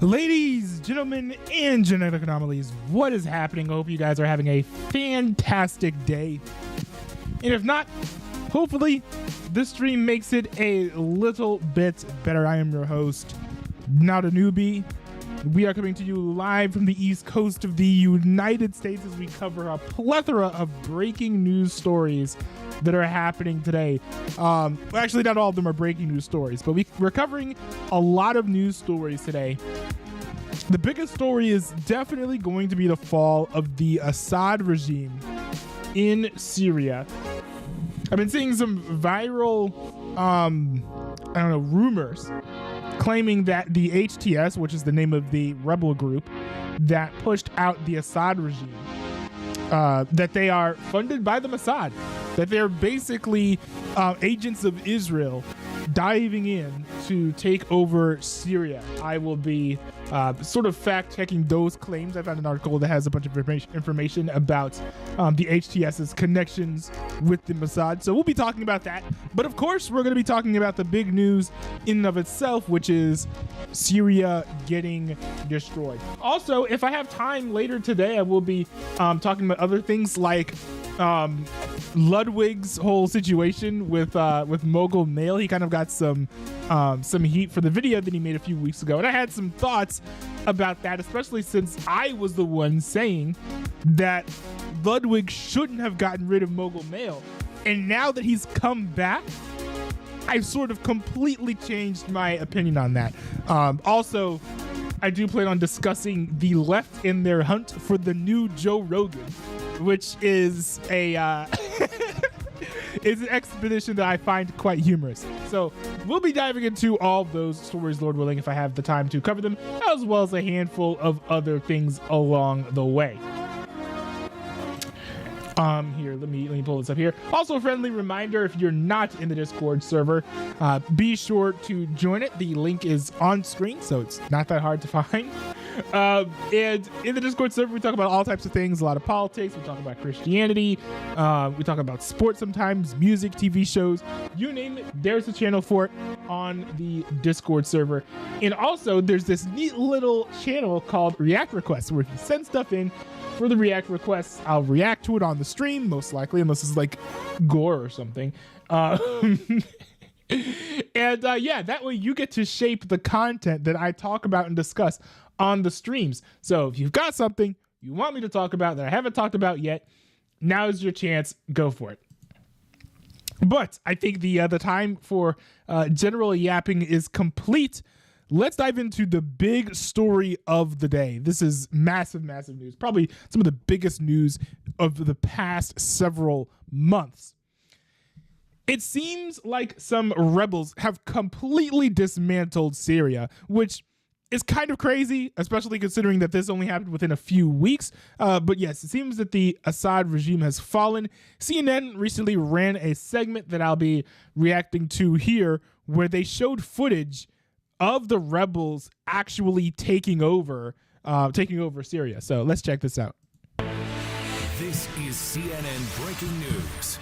Ladies, gentlemen, and genetic anomalies, what is happening? I hope you guys are having a fantastic day. And if not, hopefully this stream makes it a little bit better. I am your host, Not a Newbie. We are coming to you live from the East Coast of the United States as we cover a plethora of breaking news stories that are happening today. Actually, not all of them are breaking news stories, but we're covering a lot of news stories today. The biggest story is definitely going to be the fall of the Assad regime in Syria. I've been seeing some viral, rumors claiming that the HTS, which is the name of the rebel group that pushed out the Assad regime, that they are funded by the Mossad, that they're basically agents of Israel diving in to take over Syria. I will be sort of fact-checking those claims. I found an article that has a bunch of information about the HTS's connections with the Mossad. So we'll be talking about that. But of course, we're going to be talking about the big news in and of itself, which is Syria getting destroyed. Also, if I have time later today, I will be talking about other things like Ludwig's whole situation with Mogul Mail. He kind of got some heat for the video that he made a few weeks ago, and I had some thoughts about that, especially since I was the one saying that Ludwig shouldn't have gotten rid of Mogul Mail, and now that he's come back, I've sort of completely changed my opinion on that. Also, I do plan on discussing the left in their hunt for the new Joe Rogan, which is a is an expedition that I find quite humorous. So we'll be diving into all of those stories, Lord willing, if I have the time to cover them, as well as a handful of other things along the way. Here, let me pull this up here. Also, a friendly reminder, if you're not in the Discord server, be sure to join it. The link is on screen, so it's not that hard to find. And in the Discord server, we talk about all types of things, a lot of politics. We talk about Christianity. We talk about sports sometimes, music, TV shows, you name it. There's a channel for it on the Discord server. And also, there's this neat little channel called React Requests, where if you send stuff in for the React requests, I'll react to it on the stream, most likely, unless it's like gore or something. And yeah, that way you get to shape the content that I talk about and discuss on the streams. So if you've got something you want me to talk about that I haven't talked about yet, now is your chance. Go for it. But I think the time for general yapping is complete. Let's dive into the big story of the day. This is massive, massive news. Probably some of the biggest news of the past several months. It seems like some rebels have completely dismantled Syria, which is kind of crazy, especially considering that this only happened within a few weeks. But yes, it seems that the Assad regime has fallen. CNN recently ran a segment that I'll be reacting to here, where they showed footage of the rebels actually taking over Syria. So let's check this out. This is CNN Breaking News.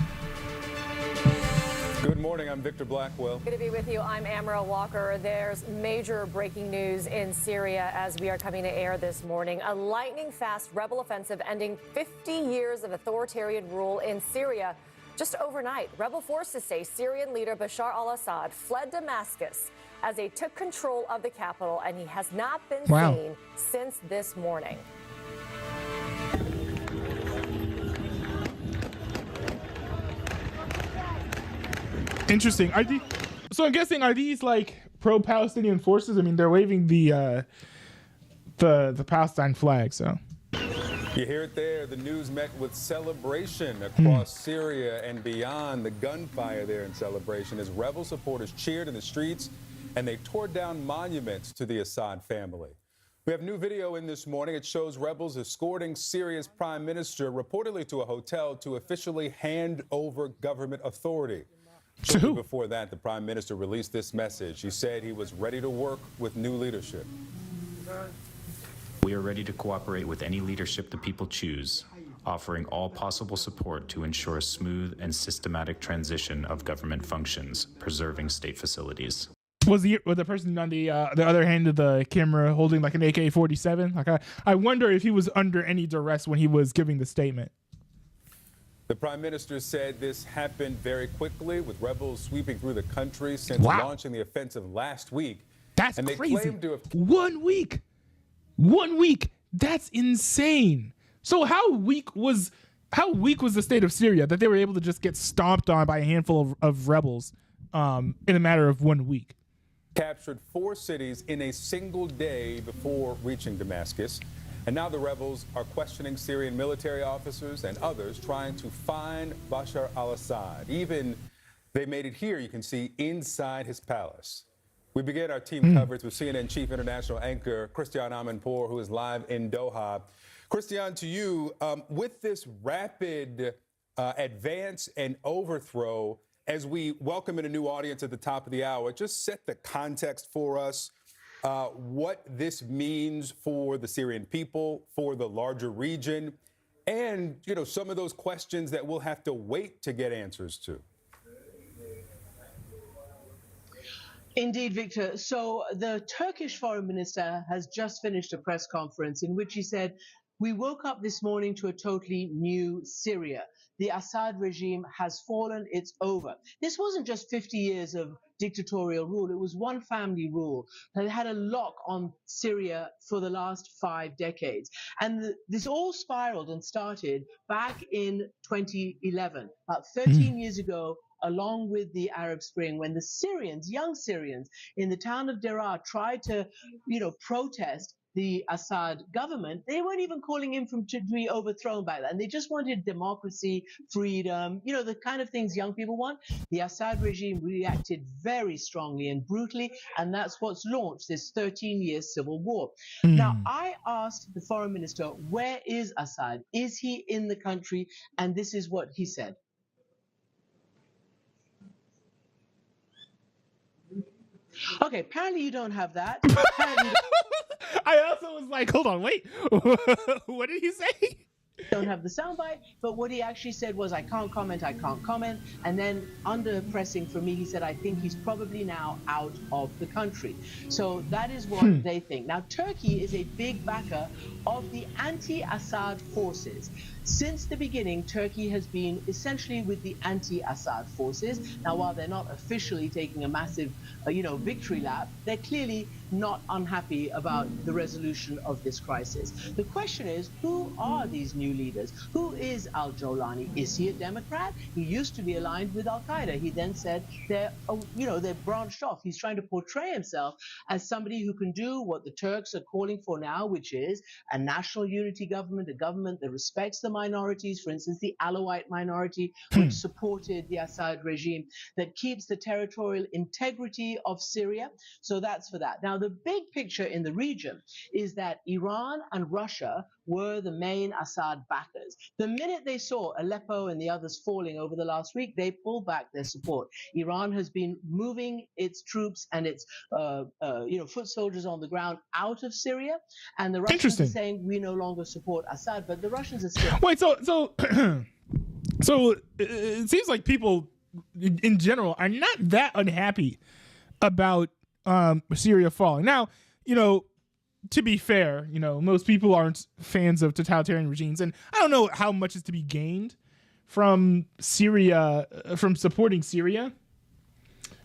Good morning, I'm Victor Blackwell. Good to be with you. I'm Amara Walker. There's major breaking news in Syria as we are coming to air this morning. A lightning-fast rebel offensive ending 50 years of authoritarian rule in Syria. Just overnight, rebel forces say Syrian leader Bashar al-Assad fled Damascus as they took control of the capital, and he has not been seen since this morning. Interesting. So I'm guessing, are these like pro-Palestinian forces? I mean, they're waving the Palestine flag, so. You hear it there. The news met with celebration across Syria and beyond. The gunfire there in celebration as rebel supporters cheered in the streets and they tore down monuments to the Assad family. We have new video in this morning. It shows rebels escorting Syria's prime minister reportedly to a hotel to officially hand over government authority. Shortly before that, the prime minister released this message. He said he was ready to work with new leadership. We are ready to cooperate with any leadership the people choose, offering all possible support to ensure a smooth and systematic transition of government functions, preserving state facilities. Was the person on the other hand of the camera holding like an AK-47? Like I wonder if he was under any duress when he was giving the statement. The prime minister said this happened very quickly, with rebels sweeping through the country since launching the offensive last week. That's and they crazy. claim to have 1 week. 1 week. That's insane. So how weak was the state of Syria that they were able to just get stomped on by a handful of rebels in a matter of 1 week? Captured 4 cities in a single day before reaching Damascus. And now the rebels are questioning Syrian military officers and others trying to find Bashar al-Assad. Even they made it here, you can see, inside his palace. We begin our team coverage with CNN Chief International Anchor Christian Amanpour, who is live in Doha. Christian, to you, with this rapid advance and overthrow, as we welcome in a new audience at the top of the hour, just set the context for us, what this means for the Syrian people, for the larger region, and, you know, some of those questions that we'll have to wait to get answers to. Indeed, Victor. So the Turkish foreign minister has just finished a press conference in which he said, "We woke up this morning to a totally new Syria. The Assad regime has fallen. It's over." This wasn't just 50 years of dictatorial rule. It was one family rule that had a lock on Syria for the last 5 decades. And this all spiraled and started back in 2011, about 13 years ago, along with the Arab Spring, when the Syrians, young Syrians in the town of Deraa tried to, protest the Assad government. They weren't even calling him to be overthrown by that. And they just wanted democracy, freedom, the kind of things young people want. The Assad regime reacted very strongly and brutally, and that's what's launched this 13-year civil war. Now, I asked the foreign minister, where is Assad? Is he in the country? And this is what he said. Okay, apparently you don't have that. I also was like, hold on, wait. What did he say? Don't have the soundbite, but what he actually said was, I can't comment. And then under pressing for me, he said, I think he's probably now out of the country. So that is what they think. Now, Turkey is a big backer of the anti-Assad forces. Since the beginning, Turkey has been essentially with the anti-Assad forces. Now, while they're not officially taking a massive, victory lap, they're clearly not unhappy about the resolution of this crisis. The question is, who are these new leaders? Who is al-Jawlani? Is he a Democrat? He used to be aligned with al-Qaeda. He then said they're branched off. He's trying to portray himself as somebody who can do what the Turks are calling for now, which is a national unity government, a government that respects the minorities, for instance, the Alawite minority, which supported the Assad regime, that keeps the territorial integrity of Syria. So that's for that. Now, the big picture in the region is that Iran and Russia were the main Assad backers. The minute they saw Aleppo and the others falling over the last week, they pulled back their support. Iran has been moving its troops and its foot soldiers on the ground out of Syria, and the Russians are saying we no longer support Assad, but the Russians are still... Wait, so it seems like people in general are not that unhappy about Syria falling. Now, to be fair, most people aren't fans of totalitarian regimes, and I don't know how much is to be gained from Syria, from supporting Syria.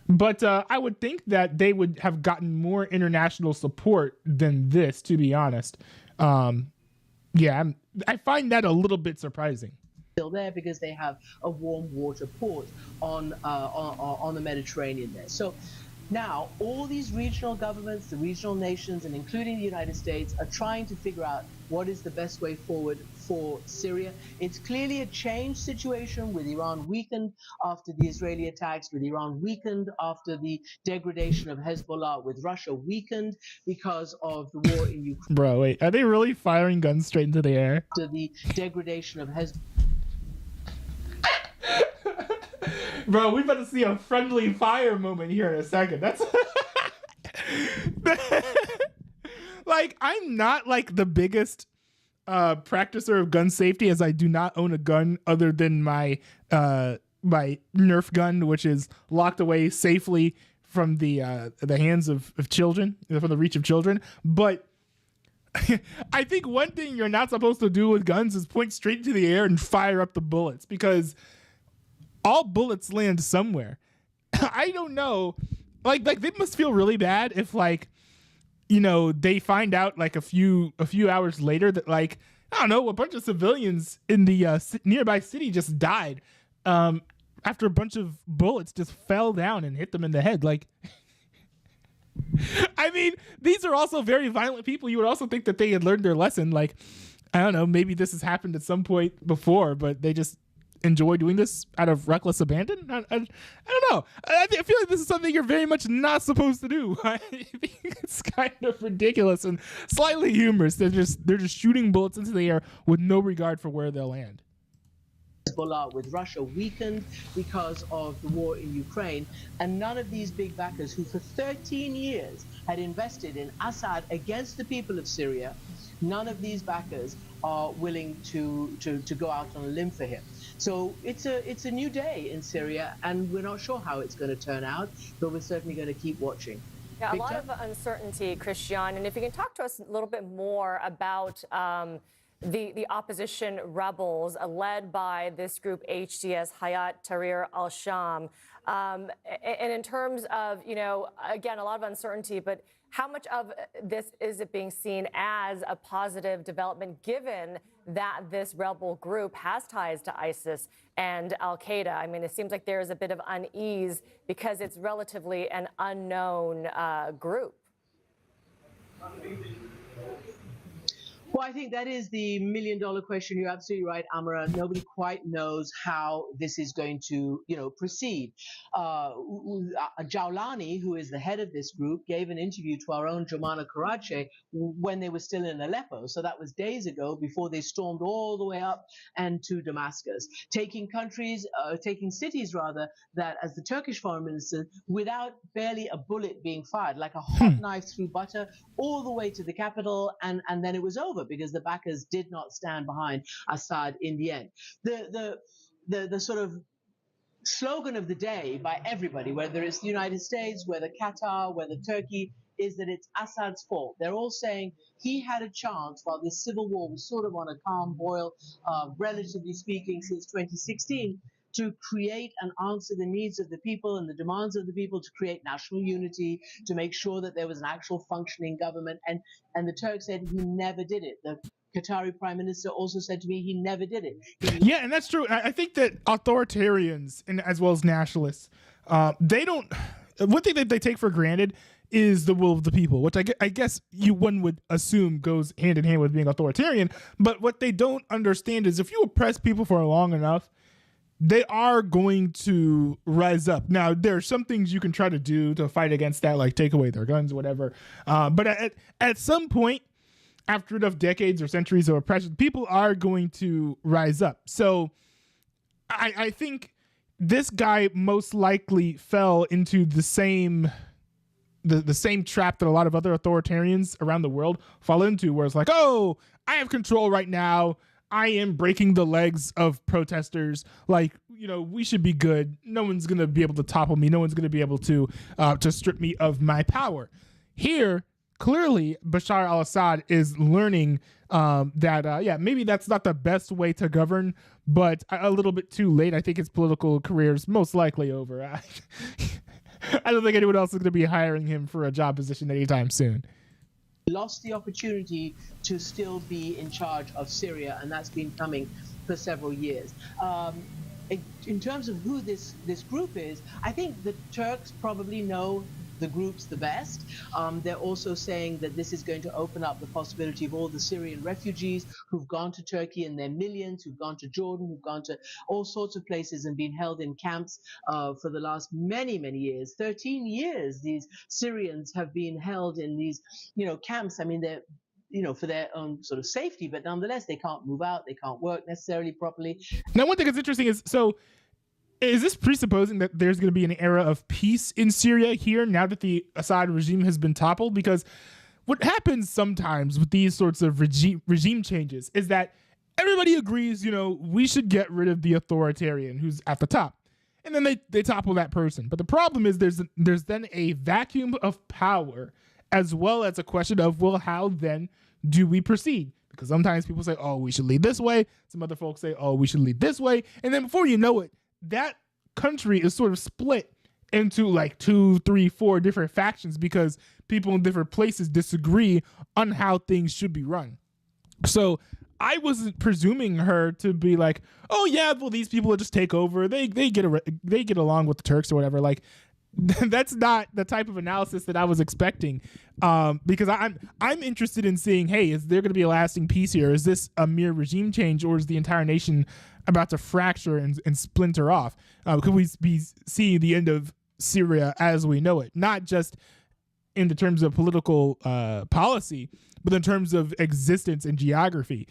But I would think that they would have gotten more international support than this, to be honest. I find that a little bit surprising. Still there because they have a warm water port on the Mediterranean there. So now all these regional governments, the regional nations, and including the United States, are trying to figure out what is the best way forward for Syria. It's clearly a changed situation, with Iran weakened after the Israeli attacks, with Iran weakened after the degradation of Hezbollah, with Russia weakened because of the war in Ukraine. Bro, wait, are they really firing guns straight into the air? After the degradation of Hezbollah. Bro, we're about to see a friendly fire moment here in a second. That's like, I'm not like the biggest practicer of gun safety, as I do not own a gun other than my my Nerf gun, which is locked away safely from the hands of children, from the reach of children. But I think one thing you're not supposed to do with guns is point straight into the air and fire up the bullets, because all bullets land somewhere. I don't know. Like they must feel really bad if, like, you know, they find out like a few hours later that, like, I don't know, a bunch of civilians in the nearby city just died after a bunch of bullets just fell down and hit them in the head. Like, I mean, these are also very violent people. You would also think that they had learned their lesson. Like, I don't know, maybe this has happened at some point before, but they just enjoy doing this out of reckless abandon. I don't know. I feel like this is something you're very much not supposed to do. I think it's kind of ridiculous and slightly humorous. They're just shooting bullets into the air with no regard for where they'll land. Hezbollah with Russia weakened because of the war in Ukraine, and none of these big backers who for 13 years had invested in Assad against the people of Syria, none of these backers are willing to go out on a limb for him. So it's a new day in Syria, and we're not sure how it's going to turn out, but we're certainly going to keep watching. Yeah, a lot of uncertainty, Christian. And if you can talk to us a little bit more about the opposition rebels led by this group HTS, Hayat Tahrir al-Sham. And in terms of, you know, again, a lot of uncertainty, but how much of this is it being seen as a positive development, given that this rebel group has ties to ISIS and al-Qaeda? I mean, it seems like there is a bit of unease because it's relatively an unknown group. Well, I think that is the million-dollar question. You're absolutely right, Amara. Nobody quite knows how this is going to, proceed. Jawlani, who is the head of this group, gave an interview to our own Jomana Karache when they were still in Aleppo. So that was days ago, before they stormed all the way up and to Damascus, taking cities that, as the Turkish foreign minister, without barely a bullet being fired, like a hot knife through butter, all the way to the capital, and then it was over, because the backers did not stand behind Assad in the end. The sort of slogan of the day by everybody, whether it's the United States, whether Qatar, whether Turkey, is that it's Assad's fault. They're all saying he had a chance while this civil war was sort of on a calm boil, relatively speaking, since 2016, to create and answer the needs of the people and the demands of the people, to create national unity, to make sure that there was an actual functioning government. And the Turk said he never did it. The Qatari prime minister also said to me he never did it. Yeah, and that's true. I think that authoritarians, and as well as nationalists, they don't. One thing that they take for granted is the will of the people, which I guess one would assume goes hand in hand with being authoritarian. But what they don't understand is if you oppress people for long enough, they are going to rise up. Now, there are some things you can try to do to fight against that, like take away their guns, whatever. But at some point, after enough decades or centuries of oppression, people are going to rise up. So I think this guy most likely fell into the same trap that a lot of other authoritarians around the world fall into, where it's like, oh, I have control right now. I am breaking the legs of protesters. Like, we should be good. No one's going to be able to topple me. No one's going to be able to strip me of my power. Here, clearly, Bashar al-Assad is learning that maybe that's not the best way to govern, but a little bit too late. I think his political career is most likely over. I don't think anyone else is going to be hiring him for a job position anytime soon. Lost the opportunity to still be in charge of Syria, and that's been coming for several years. In terms of who this group is, I think the Turks probably know the groups the best. They're also saying that this is going to open up the possibility of all the Syrian refugees who've gone to Turkey, and their millions, who've gone to Jordan, who've gone to all sorts of places and been held in camps for the last many, many years. 13 years these Syrians have been held in these, camps. I mean, they're for their own sort of safety, but nonetheless, they can't move out, they can't work necessarily properly. Now, one thing that's interesting is this presupposing that there's going to be an era of peace in Syria here now that the Assad regime has been toppled? Because what happens sometimes with these sorts of regime changes is that everybody agrees, we should get rid of the authoritarian who's at the top. and then they topple that person. But the problem is there's then a vacuum of power, as well as a question of, well, how then do we proceed? Because sometimes people say, oh, we should lead this way. Some other folks say, oh, we should lead this way. And then before you know it, that country is sort of split into like 2, 3, 4 different factions because people in different places disagree on how things should be run. So I wasn't presuming her to be like, oh yeah, well, these people will just take over. They get along with the Turks or whatever. Like, that's not the type of analysis that I was expecting, because I'm interested in seeing, hey, is there going to be a lasting peace here? Is this a mere regime change, or is the entire nation about to fracture and splinter off? Could we be seeing the end of Syria as we know it, not just in the terms of political policy, but in terms of existence and geography?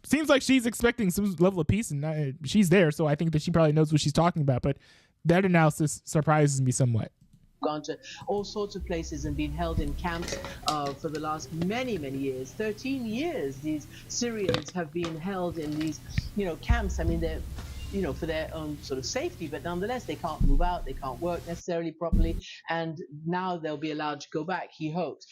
Seems like she's expecting some level of peace, and she's there, so I think that she probably knows what she's talking about. But that analysis surprises me somewhat. Gone to all sorts of places and been held in camps for the last many years. 13 years these Syrians have been held in these, camps. I mean, they're, for their own sort of safety, but nonetheless, they can't move out, they can't work necessarily properly, and now they'll be allowed to go back, he hopes.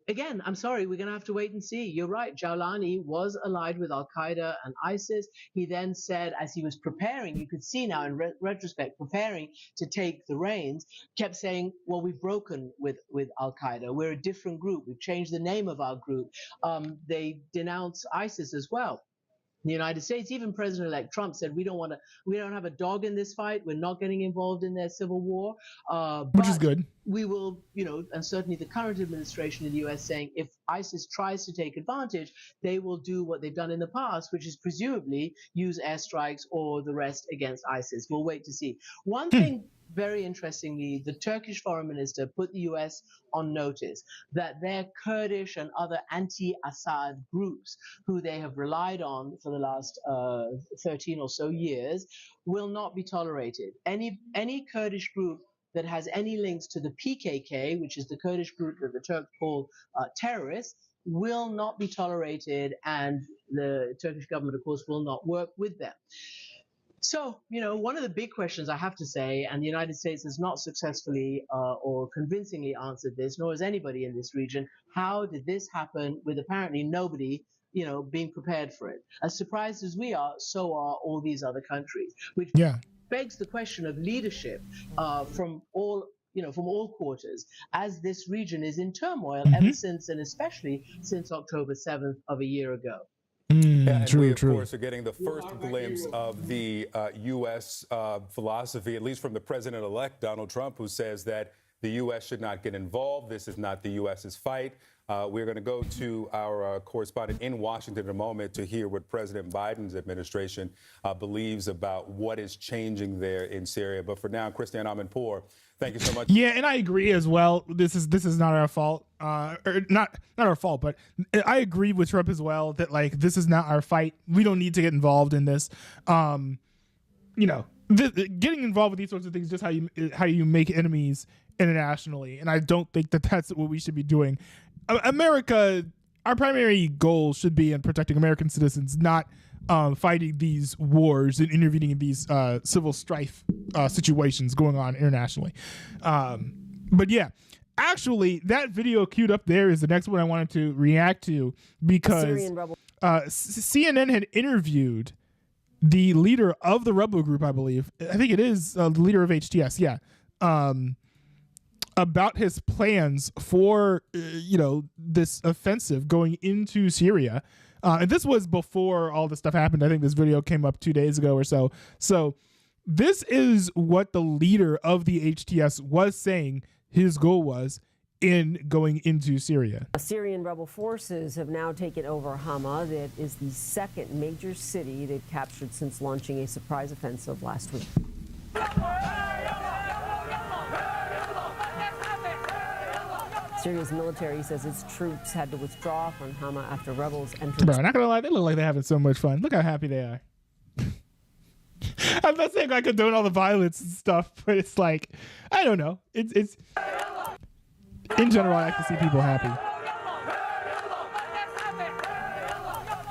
Again, I'm sorry, we're going to have to wait and see. You're right, Jawlani was allied with Al-Qaeda and ISIS. He then said, as he was preparing, you could see now in retrospect, preparing to take the reins, kept saying, well, we've broken with Al-Qaeda. We're a different group. We've changed the name of our group. They denounce ISIS as well. The United States, even President-elect Trump said, we don't have a dog in this fight. We're not getting involved in their civil war. Which is good. We will, and certainly the current administration in the U.S. saying if ISIS tries to take advantage, they will do what they've done in the past, which is presumably use airstrikes or the rest against ISIS. We'll wait to see. One thing, very interestingly, the Turkish foreign minister put the U.S. on notice that their Kurdish and other anti-Assad groups, who they have relied on for the last 13 or so years, will not be tolerated. Any Kurdish group that has any links to the PKK, which is the Kurdish group that the Turks call terrorists, will not be tolerated, and the Turkish government, of course, will not work with them. So, one of the big questions I have to say, and the United States has not successfully or convincingly answered this, nor has anybody in this region, how did this happen with apparently nobody, being prepared for it? As surprised as we are, so are all these other countries, which begs the question of leadership from all quarters, as this region is in turmoil ever since, and especially since October 7th of a year ago. And we, of course, are getting the first glimpse of the U.S. philosophy, at least from the president-elect, Donald Trump, who says that the U.S. should not get involved. This is not the U.S.'s fight. We're going to go to our correspondent in Washington in a moment to hear what President Biden's administration believes about what is changing there in Syria. But for now, Christiane Amanpour, thank you so much. Yeah, and I agree as well. This is not our fault. Or not our fault, but I agree with Trump as well that this is not our fight. We don't need to get involved in this. Getting involved with these sorts of things is just how you make enemies internationally, and I don't think that that's what we should be doing. America, our primary goal should be in protecting American citizens, not fighting these wars and intervening in these civil strife situations going on internationally. But yeah, actually, that video queued up there is the next one I wanted to react to, because CNN had interviewed the leader of the rebel group, I believe. I think it is the leader of HTS, yeah. About his plans for, this offensive going into Syria. And this was before all this stuff happened. I think this video came up 2 days ago or so. So this is what the leader of the HTS was saying his goal was in going into Syria. Syrian rebel forces have now taken over Hama. That is the second major city they've captured since launching a surprise offensive last week. Syria's military says its troops had to withdraw from Hama after rebels entered. Bro, not gonna lie, they look like they're having so much fun. Look how happy they are. I'm not saying I condone all the violence and stuff, but it's I don't know. It's in general, I like to see people happy.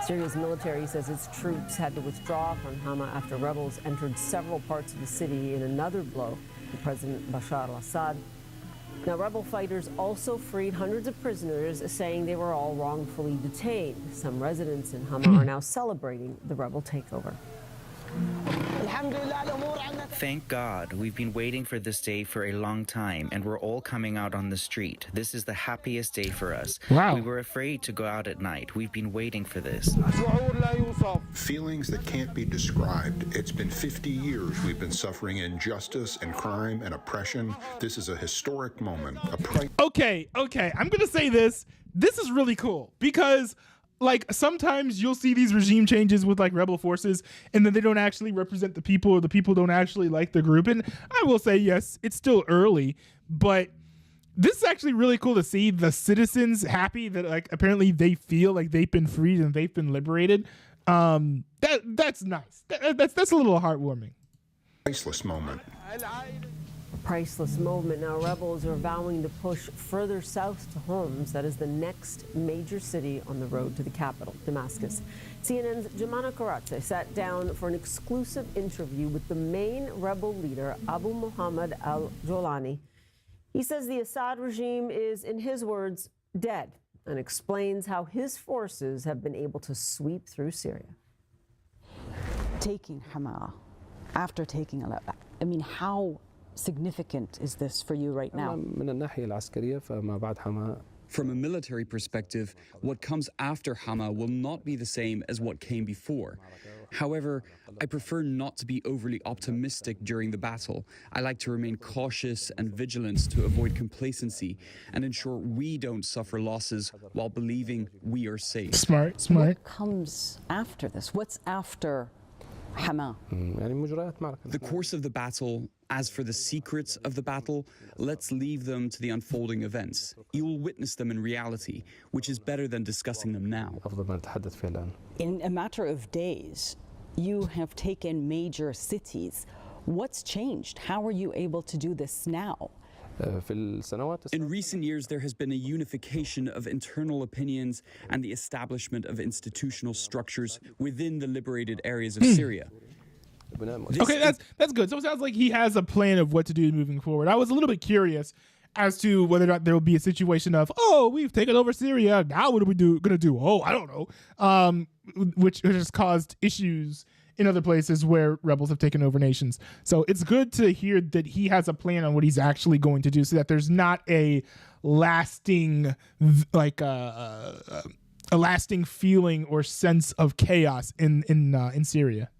Syria's military says its troops had to withdraw from Hama after rebels entered several parts of the city in another blow to President Bashar al-Assad. Now, rebel fighters also freed hundreds of prisoners, saying they were all wrongfully detained. Some residents in Hama are now celebrating the rebel takeover. Thank God, we've been waiting for this day for a long time, and we're all coming out on the street. This is the happiest day for us. Wow. We were afraid to go out at night. We've been waiting for this. Feelings that can't be described. It's been 50 years we've been suffering injustice and crime and oppression. This is a historic moment. Okay. I'm going to say this. This is really cool because like sometimes you'll see these regime changes with like rebel forces and then they don't actually represent the people or the people don't actually like the group. And I will say, yes, it's still early, but this is actually really cool to see the citizens happy that like apparently they feel like they've been freed and they've been liberated. That's nice. That's a little heartwarming. Priceless moment. Priceless moment. Now, rebels are vowing to push further south to Homs. That is the next major city on the road to the capital, Damascus. CNN's Jemana Karatse sat down for an exclusive interview with the main rebel leader, Abu Muhammad al-Jolani. He says the Assad regime is, in his words, dead, and explains how his forces have been able to sweep through Syria. Taking Hama, after taking Aleppo, I mean, how significant is this for you right now? From a military perspective, what comes after Hama will not be the same as what came before. However, I prefer not to be overly optimistic during the battle. I like to remain cautious and vigilant to avoid complacency and ensure we don't suffer losses while believing we are safe. Smart. What comes after this? What's after Hama? The course of the battle, as for the secrets of the battle, let's leave them to the unfolding events. You will witness them in reality, which is better than discussing them now. In a matter of days, you have taken major cities. What's changed? How are you able to do this now? In recent years, there has been a unification of internal opinions and the establishment of institutional structures within the liberated areas of Syria. Okay, that's good. So it sounds like he has a plan of what to do moving forward. I was a little bit curious as to whether or not there will be a situation of, oh, we've taken over Syria. Now what are we gonna do? Oh, I don't know. Which has caused issues in other places where rebels have taken over nations. So it's good to hear that he has a plan on what he's actually going to do, so that there's not a lasting, like a lasting feeling or sense of chaos in Syria.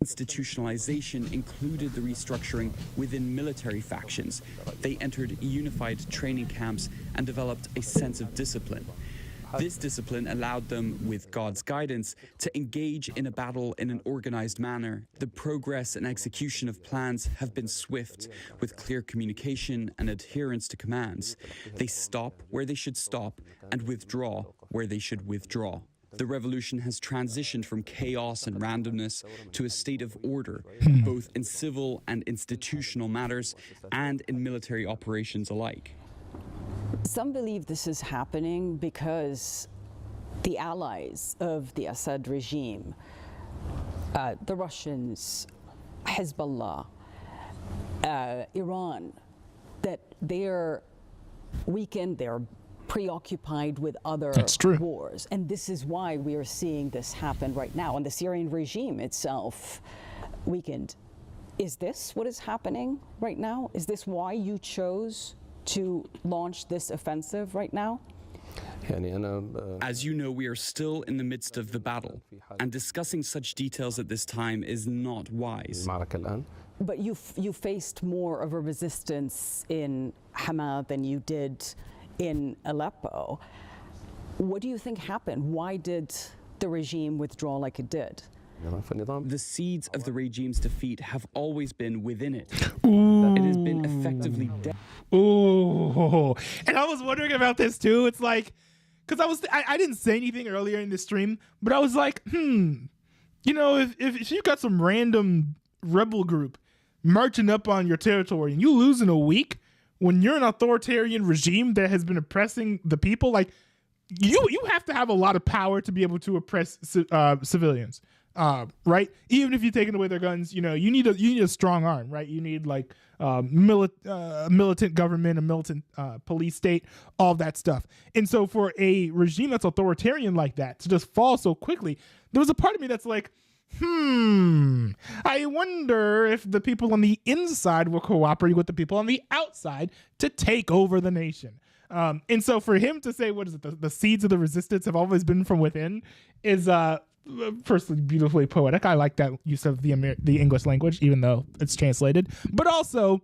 Institutionalization included the restructuring within military factions. They entered unified training camps and developed a sense of discipline. This discipline allowed them, with God's guidance, to engage in a battle in an organized manner. The progress and execution of plans have been swift, with clear communication and adherence to commands. They stop where they should stop and withdraw where they should withdraw. The revolution has transitioned from chaos and randomness to a state of order, both in civil and institutional matters and in military operations alike. Some believe this is happening because the allies of the Assad regime, the Russians, Hezbollah, Iran, that they're weakened, they're preoccupied with other wars. And this is why we are seeing this happen right now. And the Syrian regime itself weakened. Is this what is happening right now? Is this why you chose to launch this offensive right now? As you know, we are still in the midst of the battle, and discussing such details at this time is not wise. But you faced more of a resistance in Hama than you did in Aleppo. What do you think happened? Why did the regime withdraw like it did? The seeds of the regime's defeat have always been within it. Ooh. It has been effectively dead. Ooh. And I was wondering about this too. It's like, because I didn't say anything earlier in the stream, but I was like, you know, if you got some random rebel group marching up on your territory and you lose in a week when you're an authoritarian regime that has been oppressing the people, like, you have to have a lot of power to be able to oppress civilians, right? Even if you're taking away their guns, you need a strong arm, right? You need like militant government, a militant police state, all that stuff. And so for a regime that's authoritarian like that to just fall so quickly, there was a part of me that's like, I wonder if the people on the inside will cooperate with the people on the outside to take over the nation. And so for him to say, what is it, the seeds of the resistance have always been from within is personally beautifully poetic. I like that use of the English language, even though it's translated. But also,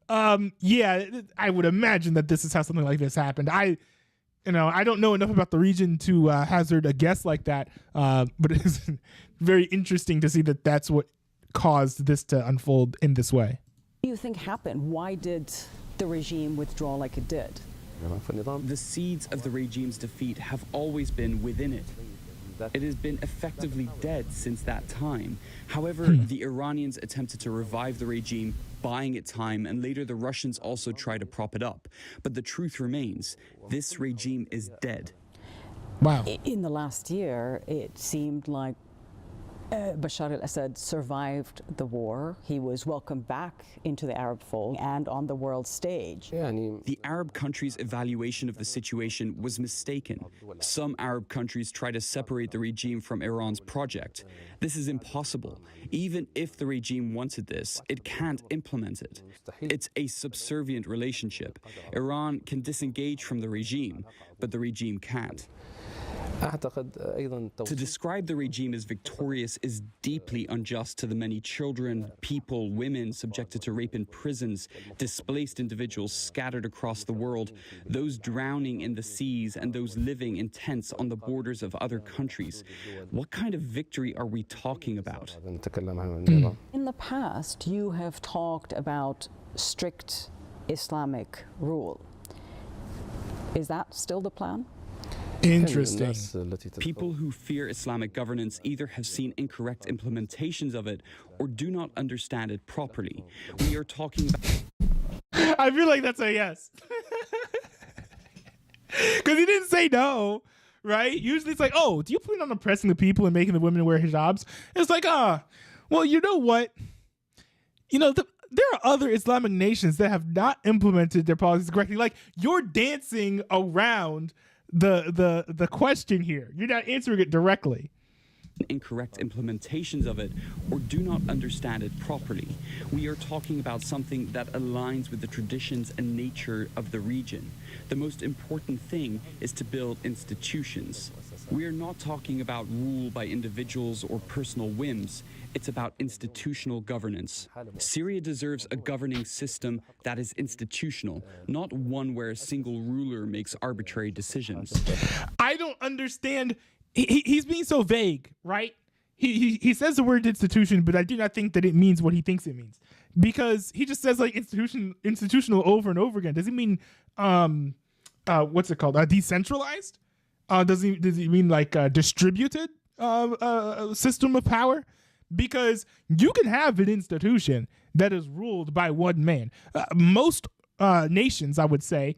I would imagine that this is how something like this happened. I don't know enough about the region to hazard a guess like that, but it's very interesting to see that that's what caused this to unfold in this way. What do you think happened? Why did the regime withdraw like it did? The seeds of the regime's defeat have always been within it. It has been effectively dead since that time. However, the Iranians attempted to revive the regime, buying it time, and later the Russians also tried to prop it up. But the truth remains, this regime is dead. Wow. In the last year, it seemed like Bashar al-Assad survived the war. He was welcomed back into the Arab fold and on the world stage. The Arab countries' evaluation of the situation was mistaken. Some Arab countries try to separate the regime from Iran's project. This is impossible. Even if the regime wanted this, it can't implement it. It's a subservient relationship. Iran can disengage from the regime, but the regime can't. To describe the regime as victorious is deeply unjust to the many children, people, women subjected to rape in prisons, displaced individuals scattered across the world, those drowning in the seas, and those living in tents on the borders of other countries. What kind of victory are we talking about? In the past, you have talked about strict Islamic rule. Is that still the plan? Interesting. People who fear Islamic governance either have seen incorrect implementations of it or do not understand it properly. We are talking about... I feel like that's a yes. Because he didn't say no, right? Usually it's like, oh, do you plan on oppressing the people and making the women wear hijabs? It's like, well, you know what? There are other Islamic nations that have not implemented their policies correctly. Like, you're dancing around the question here. You're not answering it directly. Incorrect implementations of it or do not understand it properly. We are talking about something that aligns with the traditions and nature of the region. The most important thing is to build institutions. We are not talking about rule by individuals or personal whims. It's about institutional governance. Syria deserves a governing system that is institutional, not one where a single ruler makes arbitrary decisions. I don't understand. He's being so vague, right? He says the word institution, but I do not think that it means what he thinks it means. Because he just says like institutional over and over again. Does he mean what's it called? Decentralized? Does he mean like a distributed system of power? Because you can have an institution that is ruled by one man. Most nations, I would say,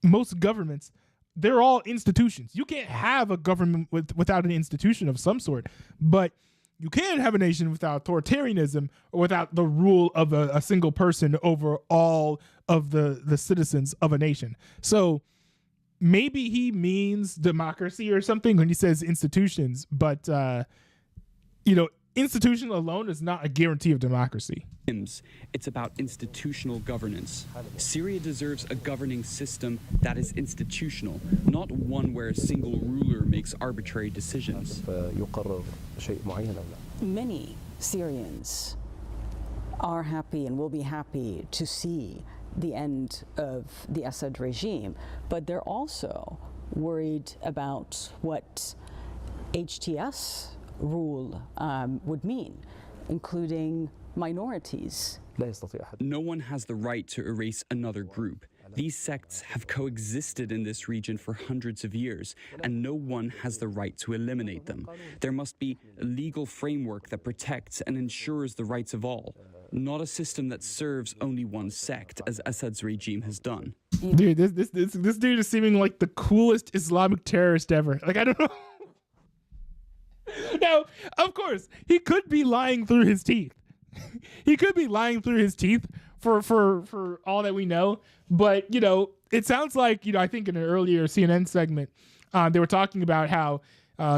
most governments, they're all institutions. You can't have a government without an institution of some sort, but you can have a nation without authoritarianism or without the rule of a single person over all of the citizens of a nation. So maybe he means democracy or something when he says institutions, but institution alone is not a guarantee of democracy. It's about institutional governance. Syria deserves a governing system that is institutional, not one where a single ruler makes arbitrary decisions. Many Syrians are happy and will be happy to see the end of the Assad regime, but they're also worried about what HTS rule would mean, including minorities. No one has the right to erase another group. These sects have coexisted in this region for hundreds of years, and no one has the right to eliminate them. There must be a legal framework that protects and ensures the rights of all, not a system that serves only one sect, as Assad's regime has done. Dude, this dude is seeming like the coolest Islamic terrorist ever. Like, I don't know. Now, of course, he could be lying through his teeth. He could be lying through his teeth for all that we know. But, it sounds like, I think in an earlier CNN segment, they were talking about how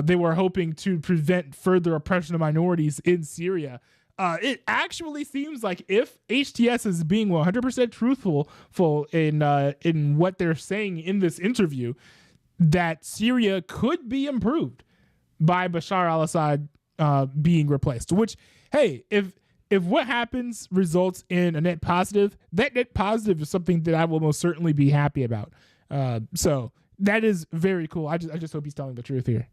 they were hoping to prevent further oppression of minorities in Syria. It actually seems like if HTS is being 100% truthful in what they're saying in this interview, that Syria could be improved by Bashar al-Assad being replaced. Which, hey, if what happens results in a net positive, that net positive is something that I will most certainly be happy about. So that is very cool. I just hope he's telling the truth here.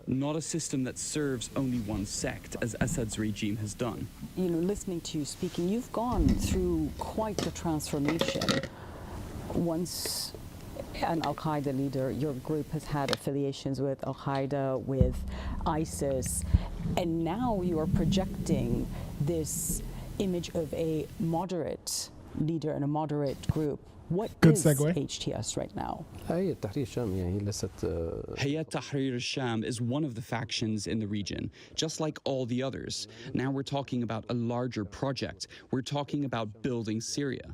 Not a system that serves only one sect, as Assad's regime has done. Listening to you speaking, you've gone through quite a transformation. Once an Al-Qaeda leader, your group has had affiliations with Al-Qaeda, with ISIS, and now you are projecting this image of a moderate leader and a moderate group. What is HTS right now? Hayat Tahrir al-Sham is one of the factions in the region, just like all the others. Now we're talking about a larger project. We're talking about building Syria.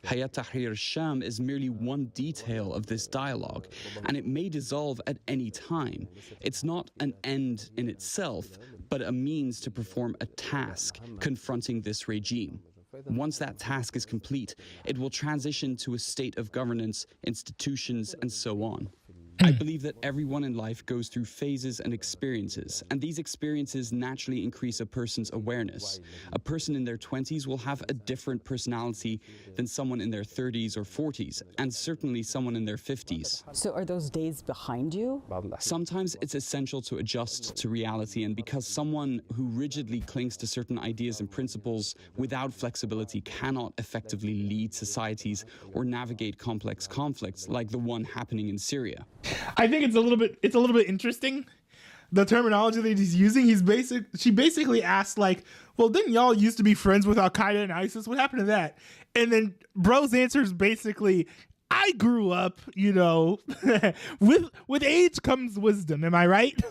Hayat Tahrir al-Sham is merely one detail of this dialogue, and it may dissolve at any time. It's not an end in itself, but a means to perform a task confronting this regime. Once that task is complete, it will transition to a state of governance, institutions, and so on. I believe that everyone in life goes through phases and experiences, and these experiences naturally increase a person's awareness. A person in their 20s will have a different personality than someone in their 30s or 40s, and certainly someone in their 50s. So are those days behind you? Sometimes it's essential to adjust to reality, and because someone who rigidly clings to certain ideas and principles without flexibility cannot effectively lead societies or navigate complex conflicts like the one happening in Syria. I think it's a little bit interesting, the terminology that he's using. She basically asked, like, well, didn't y'all used to be friends with Al-Qaeda and ISIS? What happened to that? And then bro's answer is basically, I grew up, with age comes wisdom. Am I right?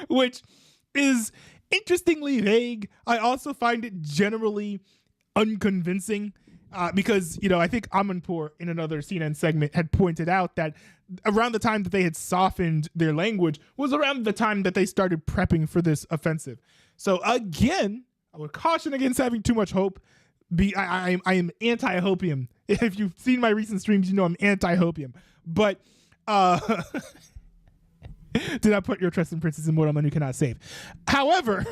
Which is interestingly vague. I also find it generally unconvincing. Because, I think Amanpour in another CNN segment had pointed out that around the time that they had softened their language was around the time that they started prepping for this offensive. So again, I would caution against having too much hope. I am anti-hopium. If you've seen my recent streams, you know I'm anti-hopium. But do not put your trust in princes and mortal men who cannot save. However,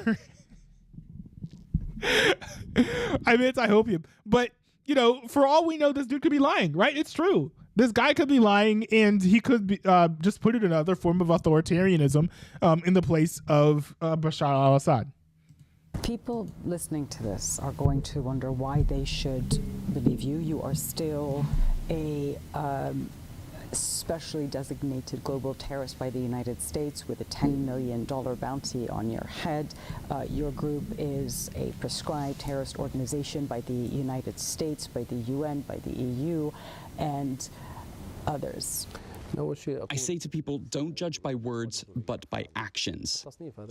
I'm anti-hopium. But for all we know, this dude could be lying, right? It's true. This guy could be lying, and he could be just put it in another form of authoritarianism in the place of Bashar al-Assad. People listening to this are going to wonder why they should believe you. You are still a specially designated global terrorist by the United States with a $10 million bounty on your head. Your group is a prescribed terrorist organization by the United States, by the UN, by the EU, and others. I say to people, don't judge by words, but by actions.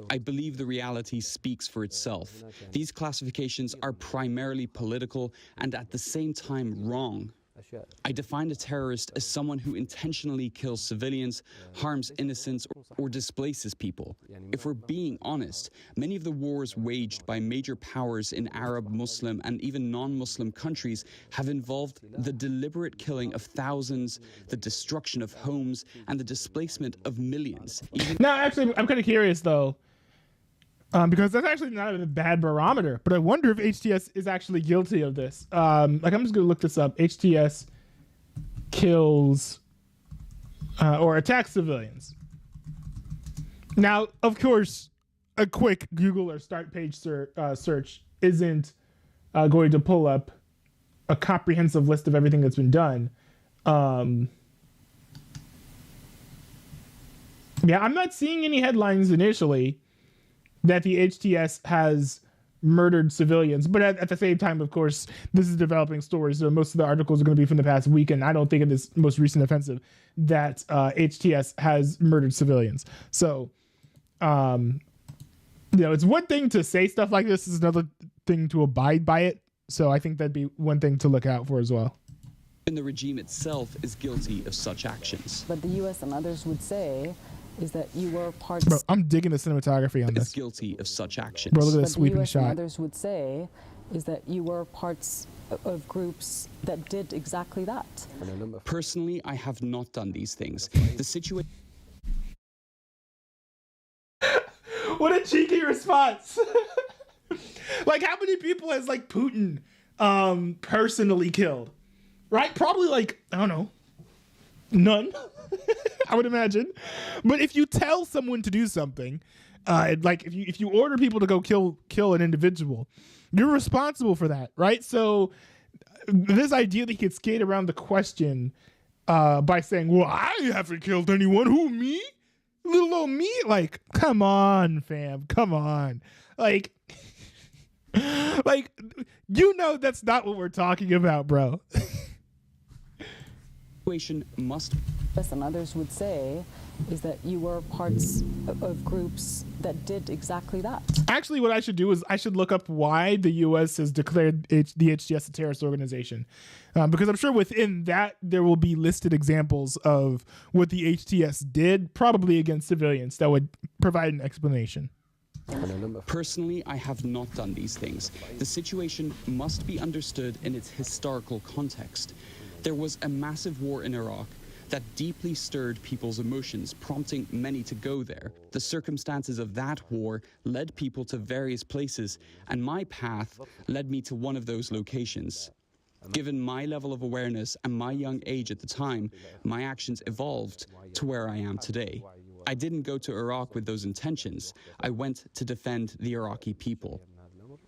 I believe the reality speaks for itself. These classifications are primarily political and at the same time wrong. I define a terrorist as someone who intentionally kills civilians, harms innocents, or displaces people. If we're being honest, many of the wars waged by major powers in Arab, Muslim, and even non-Muslim countries have involved the deliberate killing of thousands, the destruction of homes, and the displacement of millions. Now, actually, I'm kind of curious, though, because that's actually not a bad barometer, but I wonder if HTS is actually guilty of this. I'm just going to look this up. HTS kills or attacks civilians. Now, of course, a quick Google or start page search isn't going to pull up a comprehensive list of everything that's been done. Yeah, I'm not seeing any headlines initially that the HTS has murdered civilians. But at the same time, of course, this is developing stories. So most of the articles are going to be from the past week. And I don't think in this most recent offensive that HTS has murdered civilians. So, it's one thing to say stuff like this. It's another thing to abide by it. So I think that'd be one thing to look out for as well. And the regime itself is guilty of such actions. But the U.S. and others would say is that you were parts. Bro, I'm digging the cinematography on this. Is guilty of such actions. Bro, look at this sweeping the US shot. And others would say is that you were parts of groups that did exactly that. Personally, I have not done these things. The situation. What a cheeky response. Like, how many people has like Putin personally killed? Right? Probably like, I don't know, none. I would imagine. But if you tell someone to do something, like if you order people to go kill an individual, you're responsible for that, right? So this idea that he could skate around the question by saying, well, I haven't killed anyone. Who, me? Little old me? Like, come on, fam. Come on. Like, that's not what we're talking about, bro. Situation must. Yes, and others would say is that you were parts of groups that did exactly that. Actually, what I should do is I should look up why the U.S. has declared the HTS a terrorist organization. Because I'm sure within that there will be listed examples of what the HTS did, probably against civilians, that would provide an explanation. Personally, I have not done these things. The situation must be understood in its historical context. There was a massive war in Iraq that deeply stirred people's emotions, prompting many to go there. The circumstances of that war led people to various places, and my path led me to one of those locations. Given my level of awareness and my young age at the time, my actions evolved to where I am today. I didn't go to Iraq with those intentions. I went to defend the Iraqi people.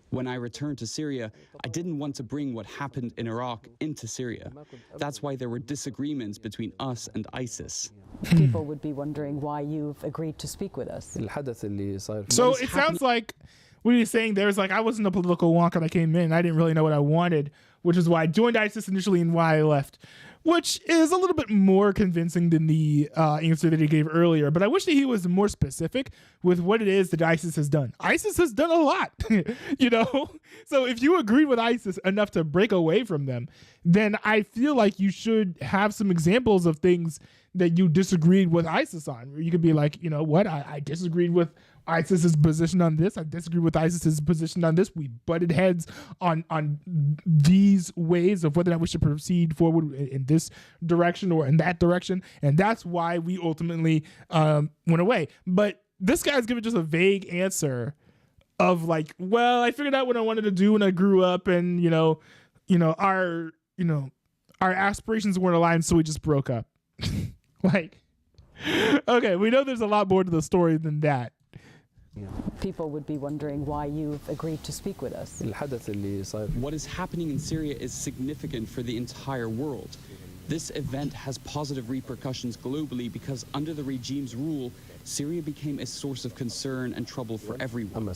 When I returned to Syria, I didn't want to bring what happened in Iraq into Syria. That's why there were disagreements between us and ISIS. People would be wondering why you've agreed to speak with us. So it sounds like what he's saying there is like, I wasn't a political wonk when I came in. I didn't really know what I wanted, which is why I joined ISIS initially and why I left, which is a little bit more convincing than the answer that he gave earlier. But I wish that he was more specific with what it is that ISIS has done. ISIS has done a lot, So if you agree with ISIS enough to break away from them, then I feel like you should have some examples of things that you disagreed with ISIS on. You could be like, you know what, I disagreed with ISIS's position on this. I disagree with ISIS's position on this. We butted heads on these ways of whether or not we should proceed forward in this direction or in that direction. And that's why we ultimately went away. But this guy's giving just a vague answer of like, well, I figured out what I wanted to do when I grew up, and our aspirations weren't aligned, so we just broke up. Like, okay, we know there's a lot more to the story than that. People would be wondering why you've agreed to speak with us. What is happening in Syria is significant for the entire world. This event has positive repercussions globally because under the regime's rule, Syria became a source of concern and trouble for everyone.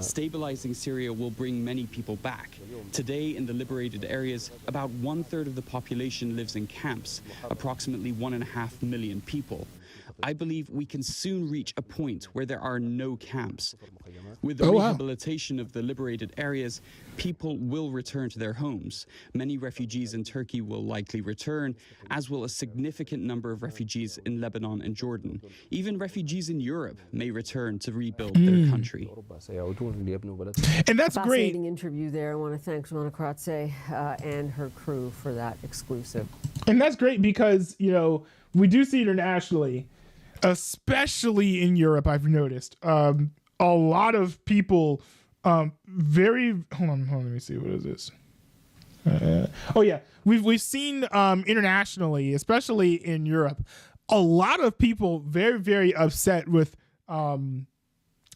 Stabilizing Syria will bring many people back. Today, in the liberated areas, about 1/3 of the population lives in camps, approximately 1.5 million people. I believe we can soon reach a point where there are no camps. With the rehabilitation of the liberated areas, people will return to their homes. Many refugees in Turkey will likely return, as will a significant number of refugees in Lebanon and Jordan. Even refugees in Europe may return to rebuild their country. And that's great. Fascinating interview there. I want to thank Joanna Karatse and her crew for that exclusive. And that's great because, we do see internationally, especially in Europe, I've noticed, a lot of people hold on, let me see, what is this? We've seen internationally, especially in Europe, a lot of people very, very upset with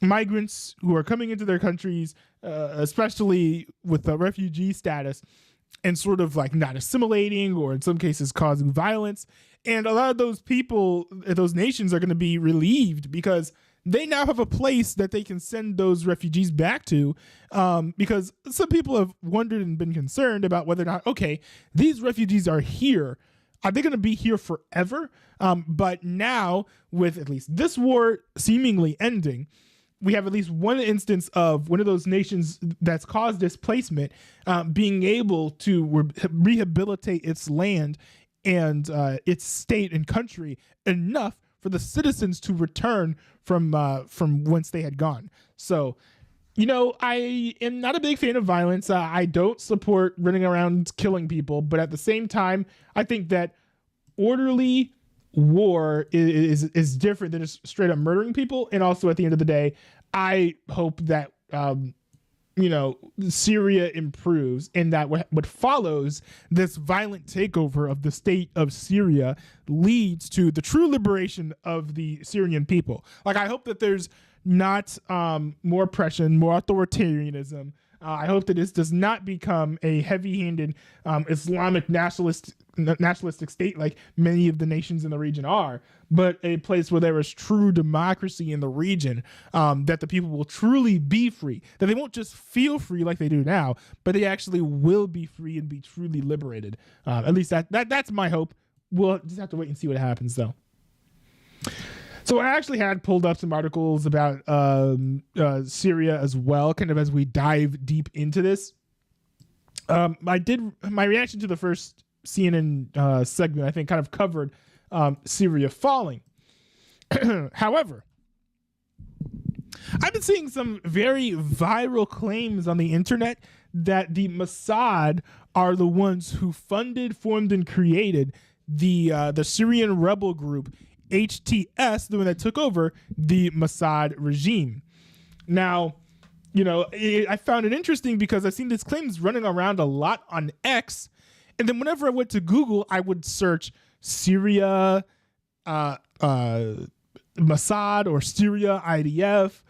migrants who are coming into their countries, especially with the refugee status, and sort of like not assimilating, or in some cases causing violence. And a lot of those people, those nations, are going to be relieved because they now have a place that they can send those refugees back to, because some people have wondered and been concerned about whether or not, okay, these refugees are here. Are they going to be here forever? But now, with at least this war seemingly ending, we have at least one instance of one of those nations that's caused displacement being able to rehabilitate its land and its state and country enough for the citizens to return from whence they had gone. So, you know, I am not a big fan of violence. I don't support running around killing people, but at the same time, I think that orderly war is different than just straight up murdering people. And also, at the end of the day, I hope that Syria improves, and that what follows this violent takeover of the state of Syria leads to the true liberation of the Syrian people. Like, I hope that there's not more oppression, more authoritarianism. I hope that this does not become a heavy-handed Islamic nationalistic state like many of the nations in the region are, but a place where there is true democracy in the region, that the people will truly be free, that they won't just feel free like they do now, but they actually will be free and be truly liberated. At least that's my hope. We'll just have to wait and see what happens, though. So I actually had pulled up some articles about Syria as well, kind of as we dive deep into this. My reaction to the first CNN segment, I think, kind of covered Syria falling. However, I've been seeing some very viral claims on the internet that the Mossad are the ones who funded, formed, and created the Syrian rebel group HTS, the one that took over the Mossad regime. Now, I found it interesting because I've seen these claims running around a lot on X, and then whenever I went to Google, I would search Syria, Mossad, or Syria IDF,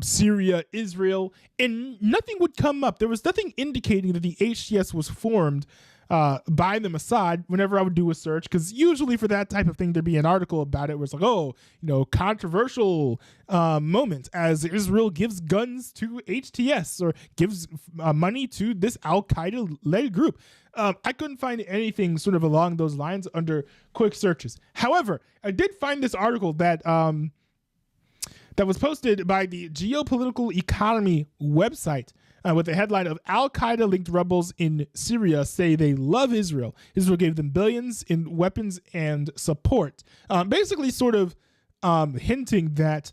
Syria, Israel, and nothing would come up. There was nothing indicating that the HTS was formed by the Mossad whenever I would do a search, because usually for that type of thing there'd be an article about it where it's like, controversial moment as Israel gives guns to HTS or gives money to this Al-Qaeda led group. I couldn't find anything sort of along those lines under quick searches. However, I did find this article that was posted by the Geopolitical Economy website, with the headline of Al-Qaeda linked rebels in Syria say they love Israel. Israel gave them billions in weapons and support. Basically sort of hinting that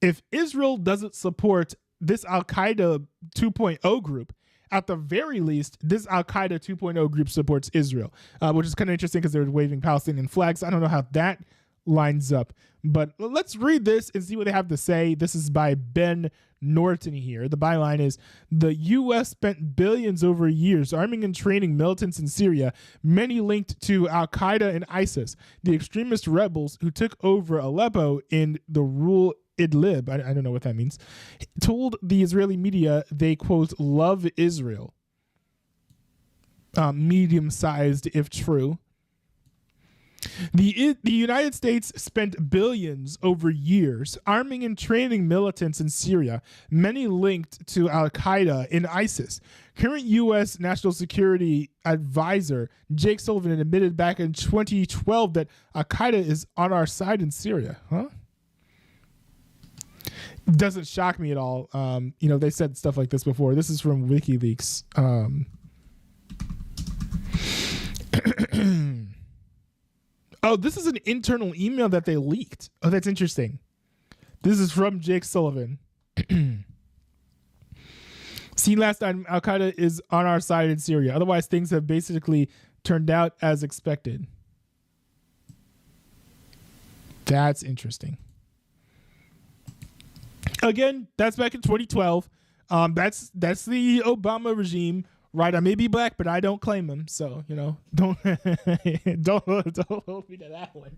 if Israel doesn't support this Al-Qaeda 2.0 group, at the very least, this Al-Qaeda 2.0 group supports Israel, which is kind of interesting because they're waving Palestinian flags. I don't know how that lines up, but let's read this and see what they have to say. This is by Ben Norton here. The byline is, the U.S. spent billions over years arming and training militants in Syria, many linked to Al-Qaeda and ISIS, the extremist rebels who took over Aleppo in the rural Idlib, I don't know what that means, told the Israeli media they, quote, love Israel. Medium-sized, if true. The United States spent billions over years arming and training militants in Syria, many linked to Al-Qaeda and ISIS. Current U.S. National Security Advisor Jake Sullivan admitted back in 2012 that Al-Qaeda is on our side in Syria. Huh? Doesn't shock me at all. They said stuff like this before. This is from WikiLeaks. Oh, this is an internal email that they leaked. Oh, that's interesting. This is from Jake Sullivan. Seen last time, Al-Qaeda is on our side in Syria. Otherwise, things have basically turned out as expected. That's interesting. Again, that's back in 2012. That's the Obama regime. Right, I may be black, but I don't claim them. So, don't hold me to that one.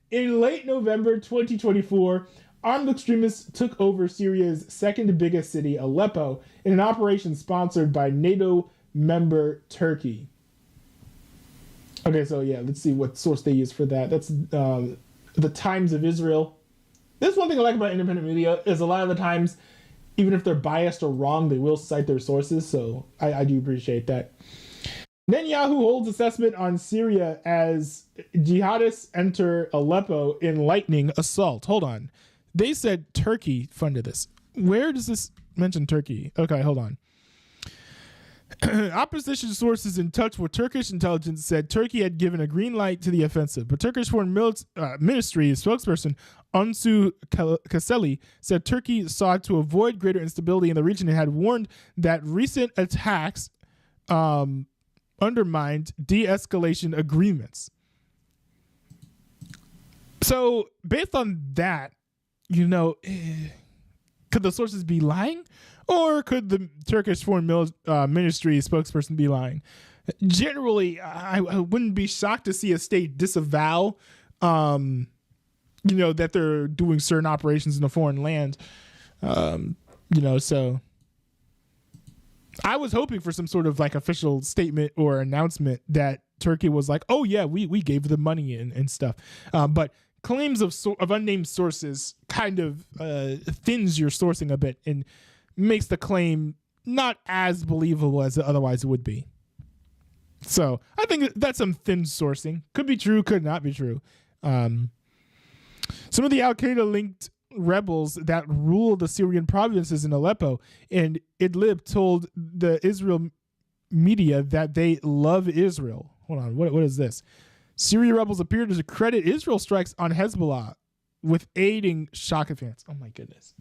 In late November 2024, armed extremists took over Syria's second biggest city, Aleppo, in an operation sponsored by NATO member Turkey. Okay, so yeah, let's see what source they use for that. That's the Times of Israel. This one thing I like about independent media is a lot of the times, even if they're biased or wrong, they will cite their sources. So I do appreciate that. Netanyahu holds assessment on Syria as jihadists enter Aleppo in lightning assault. Hold on. They said Turkey funded this. Where does this mention Turkey? Okay, hold on. Opposition sources in touch with Turkish intelligence said Turkey had given a green light to the offensive, but Turkish Foreign Ministry spokesperson Ansu Kaseli said Turkey sought to avoid greater instability in the region and had warned that recent attacks undermined de-escalation agreements. So based on that, could the sources be lying? Or could the Turkish Foreign Ministry spokesperson be lying? Generally, I wouldn't be shocked to see a state disavow, that they're doing certain operations in a foreign land. So I was hoping for some sort of like official statement or announcement that Turkey was like, oh yeah, we gave them money and stuff. But claims of unnamed sources kind of thins your sourcing a bit and makes the claim not as believable as it otherwise would be. So I think that's some thin sourcing. Could be true, could not be true. Some of the Al-Qaeda-linked rebels that rule the Syrian provinces in Aleppo and Idlib told the Israel media that they love Israel. Hold on, what is this? Syria rebels appear to credit Israel strikes on Hezbollah with aiding shock advance. Oh my goodness.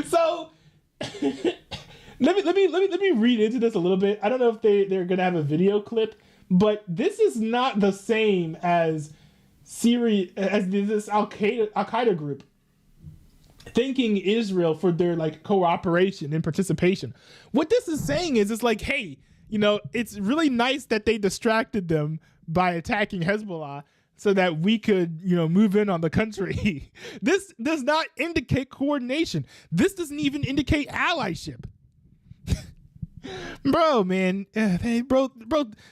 So let me read into this a little bit. I don't know if they're gonna have a video clip, but this is not the same as Syria, as this Al Qaeda group thanking Israel for their like cooperation and participation. What this is saying is it's like, hey, it's really nice that they distracted them by attacking Hezbollah so that we could, move in on the country. This does not indicate coordination. This doesn't even indicate allyship. Bro, man. Bro,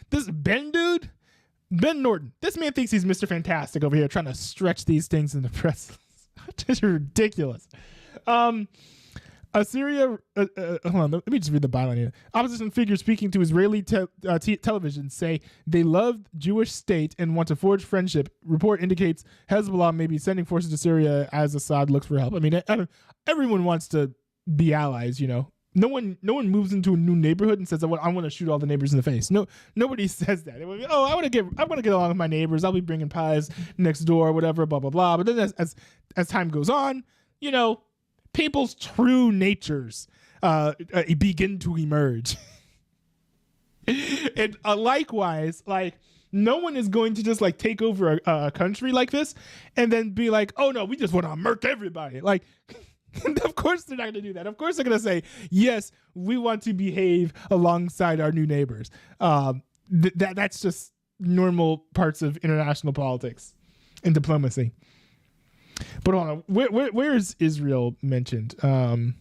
this Ben dude, Ben Norton, this man thinks he's Mr. Fantastic over here trying to stretch these things in the press. It's ridiculous. Syria, hold on, let me just read the byline here. Opposition figures speaking to Israeli television say they love Jewish state and want to forge friendship. Report indicates Hezbollah may be sending forces to Syria as Assad looks for help. I mean, everyone wants to be allies, No one moves into a new neighborhood and says, I want to shoot all the neighbors in the face. No, nobody says that. It would be, I want to get along with my neighbors. I'll be bringing pies next door, whatever, blah, blah, blah. But then as time goes on, people's true natures begin to emerge. And likewise, like, no one is going to just like take over a country like this and then be like, oh no, we just want to murk everybody. Like, of course they're not going to do that. Of course they're going to say, yes, we want to behave alongside our new neighbors. That's just normal parts of international politics and diplomacy. But hold on, where is Israel mentioned? Okay,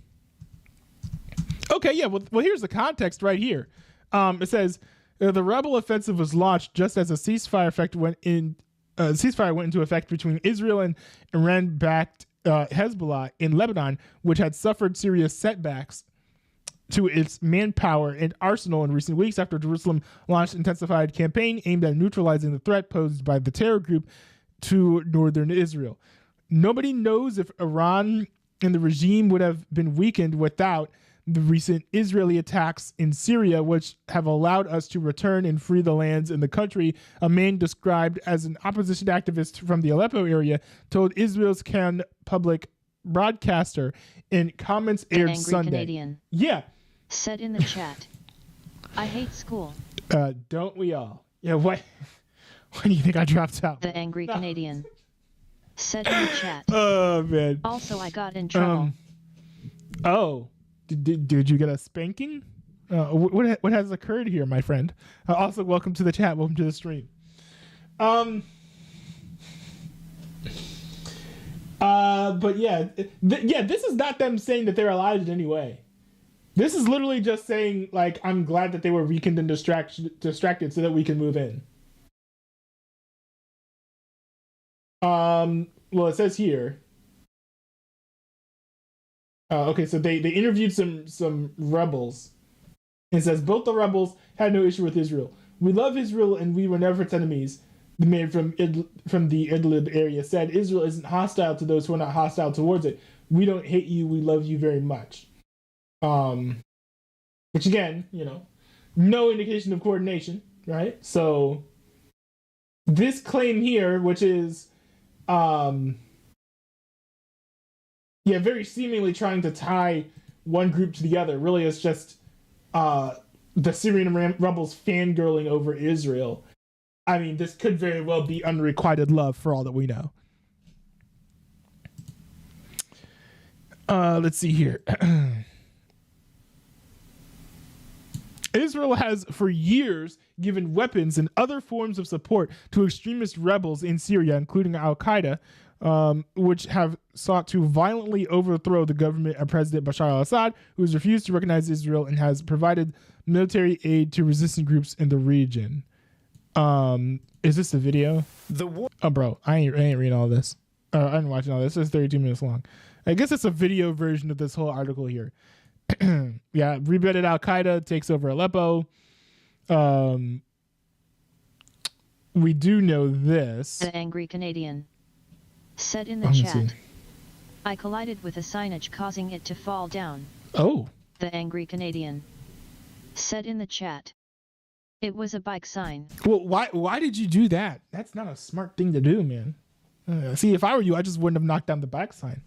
yeah. Well, here's the context right here. It says the rebel offensive was launched just as a ceasefire went into effect between Israel and Iran-backed Hezbollah in Lebanon, which had suffered serious setbacks to its manpower and arsenal in recent weeks after Jerusalem launched an intensified campaign aimed at neutralizing the threat posed by the terror group to northern Israel. Nobody knows if Iran and the regime would have been weakened without the recent Israeli attacks in Syria, which have allowed us to return and free the lands in the country. A man described as an opposition activist from the Aleppo area told Israel's Cannes public broadcaster in comments aired Angry Sunday. Canadian. Yeah. Said in the chat, I hate school. Don't we all? Yeah, what? Why do you think I dropped out? The Angry Canadian. Said in the chat. Oh, man. Also, I got in trouble. Oh. Did you get a spanking? What has occurred here, my friend? Also, welcome to the chat. Welcome to the stream. But yeah, this is not them saying that they're allied in any way. This is literally just saying, like, I'm glad that they were weakened and distracted so that we can move in. Well, it says here. Okay, so they interviewed some rebels. It says both the rebels had no issue with Israel. We love Israel and we were never its enemies. The man from the Idlib area said Israel isn't hostile to those who are not hostile towards it. We don't hate you. We love you very much. Which again, no indication of coordination, right? So this claim here, which is, very seemingly trying to tie one group to the other, really is just the Syrian rebels fangirling over Israel. I mean, this could very well be unrequited love for all that we know. Let's see here. Israel has for years given weapons and other forms of support to extremist rebels in Syria, including Al-Qaeda, which have sought to violently overthrow the government of President Bashar al-Assad, who has refused to recognize Israel and has provided military aid to resistance groups in the region. Is this the video? Oh, bro, I ain't reading all this. I ain't watching all this. It's 32 minutes long. I guess it's a video version of this whole article here. Yeah, rebutted Al-Qaeda takes over Aleppo. We do know this. The angry Canadian said in the chat, I collided with a signage causing it to fall down. Oh. The angry Canadian said in the chat, it was a bike sign. Well, why did you do that? That's not a smart thing to do, man. See, if I were you, I just wouldn't have knocked down the bike sign.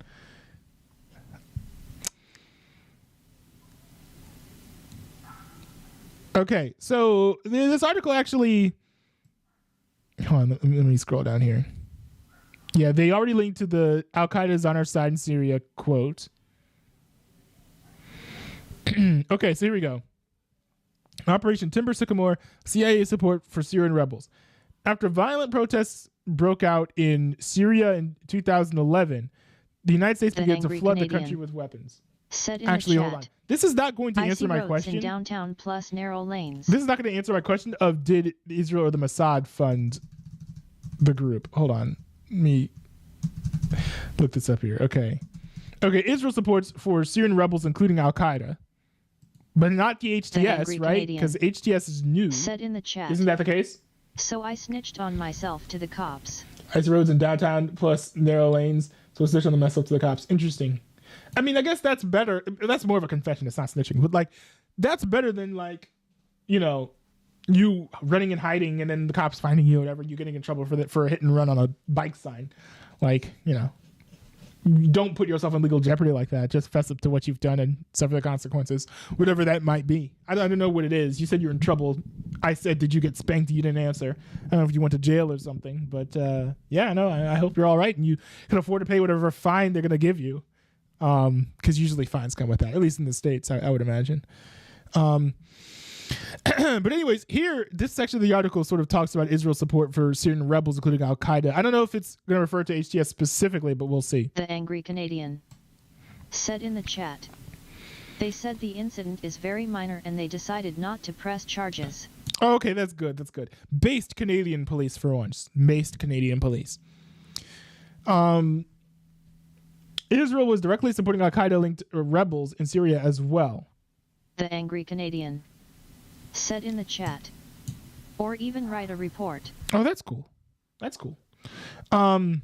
Okay, so this article actually... Hold on, let me scroll down here. Yeah, they already linked to the Al-Qaeda is on our side in Syria quote. Okay, so here we go. Operation Timber Sycamore, CIA support for Syrian rebels. After violent protests broke out in Syria in 2011, the United States began to flood the country with weapons. Actually, hold on. This is not going to answer my question. In downtown plus narrow lanes. This is not going to answer my question of did Israel or the Mossad fund the group. Hold on. Let me look this up here. Okay, Israel supports for Syrian rebels, including Al-Qaeda. But not the HTS, right? Because HTS is new. Said in the chat. Isn't that the case? So I snitched on myself to the cops. Ice roads in downtown plus narrow lanes. So I snitched on myself to the cops. Interesting. I mean, I guess that's better. That's more of a confession. It's not snitching. But, like, that's better than, like, you running and hiding and then the cops finding you or whatever. You getting in trouble for a hit and run on a bike sign. Like, don't put yourself in legal jeopardy like that. Just fess up to what you've done and suffer the consequences, whatever that might be. I don't know what it is. You said you're in trouble. I said, did you get spanked? You didn't answer. I don't know if you went to jail or something, but I hope you're all right and you can afford to pay whatever fine they're going to give you. Because usually fines come with that, at least in the States, I would imagine. But anyways, here, this section of the article sort of talks about Israel's support for Syrian rebels, including Al-Qaeda. I don't know if it's going to refer to HTS specifically, but we'll see. The angry Canadian said in the chat, they said the incident is very minor and they decided not to press charges. Oh, okay, that's good. That's good. Based Canadian police for once. Based Canadian police. Israel was directly supporting Al-Qaeda-linked rebels in Syria as well. The angry Canadian said in the chat, or even write a report. Oh, that's cool. That's cool. In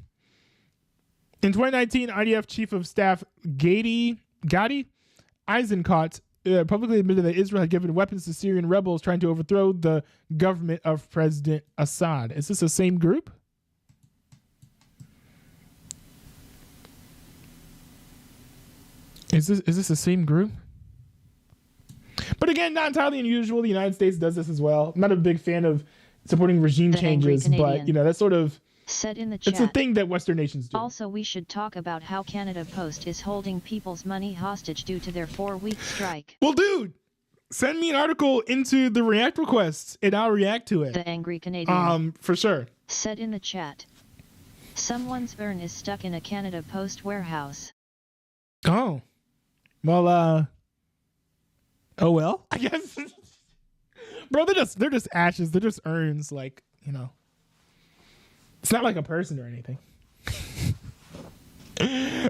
2019, IDF Chief of Staff Gadi Eisenkot publicly admitted that Israel had given weapons to Syrian rebels trying to overthrow the government of President Assad. Is this the same group? Is this the same group? But again, not entirely unusual. The United States does this as well. I'm not a big fan of supporting regime changes, but that's sort of said in the chat. It's a thing that Western nations do. Also, we should talk about how Canada Post is holding people's money hostage due to their 4-week strike. Well, dude, send me an article into the React requests and I'll react to it. The angry Canadian. For sure. Said in the chat. Someone's urn is stuck in a Canada Post warehouse. Oh. Well, Oh well, I guess. Bro, they're just ashes. They're just urns. Like, it's not like a person or anything.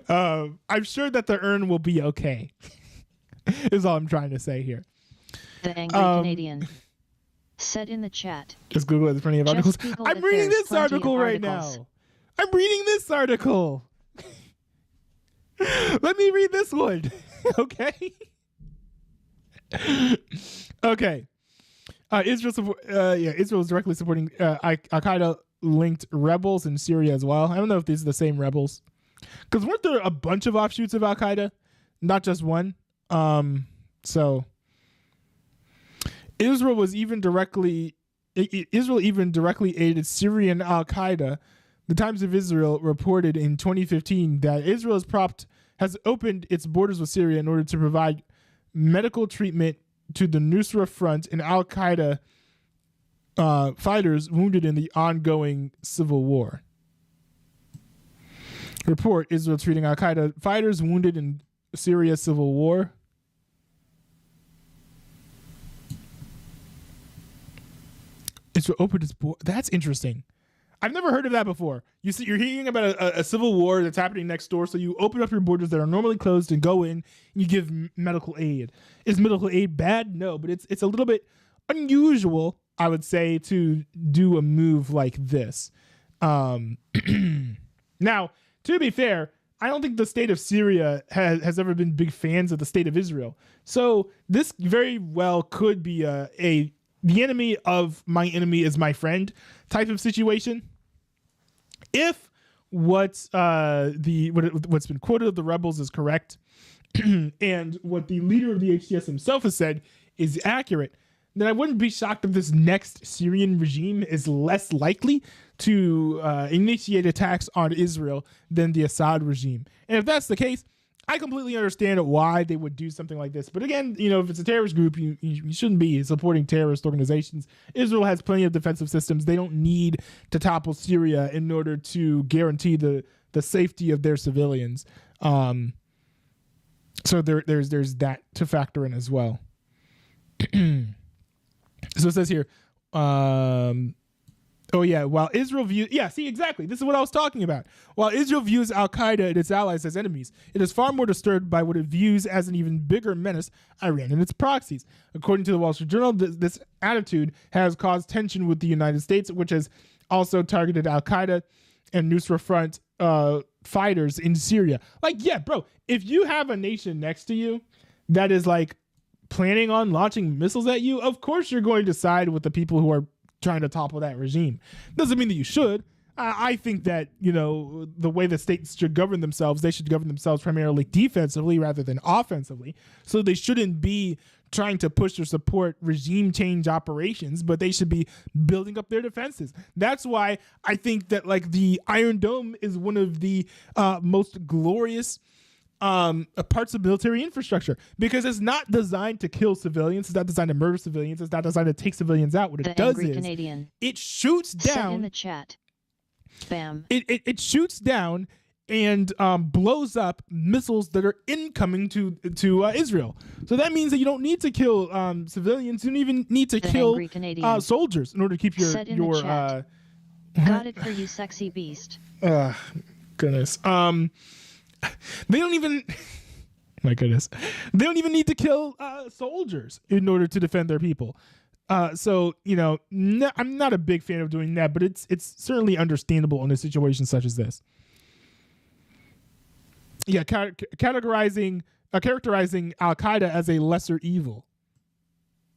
I'm sure that the urn will be okay. Is all I'm trying to say here. The angry Canadian said in the chat. Just Google it. There's plenty of articles. I'm reading this article right now. I'm reading this article. Let me read this one. Okay. Okay. Israel is directly supporting Al-Qaeda linked rebels in Syria as well. I don't know if these are the same rebels, because weren't there a bunch of offshoots of Al-Qaeda, not just one? So Israel even directly aided Syrian Al-Qaeda. The Times of Israel reported in 2015 that Israel has opened its borders with Syria in order to provide medical treatment to the Nusra Front and Al-Qaeda fighters wounded in the ongoing civil war. Report: Israel treating Al-Qaeda fighters wounded in Syria civil war. Israel opened its border. That's interesting. I've never heard of that before. You're hearing about a civil war that's happening next door, so you open up your borders that are normally closed and go in and you give medical aid. Is medical aid bad? No, but it's a little bit unusual, I would say, to do a move like this. Now, to be fair, I don't think the state of Syria has ever been big fans of the state of Israel. So this very well could be the enemy of my enemy is my friend type of situation. If what's been quoted of the rebels is correct, and what the leader of the HTS himself has said is accurate, then I wouldn't be shocked if this next Syrian regime is less likely to initiate attacks on Israel than the Assad regime. And if that's the case, I completely understand why they would do something like this. But again, if it's a terrorist group, you shouldn't be supporting terrorist organizations. Israel has plenty of defensive systems. They don't need to topple Syria in order to guarantee the safety of their civilians. So there's that to factor in as well. So it says here, while Israel views... Yeah, see, exactly. This is what I was talking about. While Israel views Al-Qaeda and its allies as enemies, it is far more disturbed by what it views as an even bigger menace, Iran and its proxies. According to the Wall Street Journal, this attitude has caused tension with the United States, which has also targeted Al-Qaeda and Nusra Front fighters in Syria. Like, yeah, bro, if you have a nation next to you that is, like, planning on launching missiles at you, of course you're going to side with the people who are trying to topple that regime. Doesn't mean that you should. I think that, the way the states should govern themselves, they should govern themselves primarily defensively rather than offensively. So they shouldn't be trying to push or support regime change operations, but they should be building up their defenses. That's why I think that, like, the Iron Dome is one of the most glorious parts of military infrastructure, because it's not designed to kill civilians. It's not designed to murder civilians. It's not designed to take civilians out. What it does is it shoots down. In the chat. Bam. It shoots down and blows up missiles that are incoming to Israel. So that means that you don't need to kill civilians. You don't even need to kill soldiers in order to keep your Got it for you, sexy beast. Goodness. They don't even my goodness. They don't even need to kill soldiers in order to defend their people. So, I'm not a big fan of doing that, but it's certainly understandable in a situation such as this. Yeah, characterizing Al-Qaeda as a lesser evil.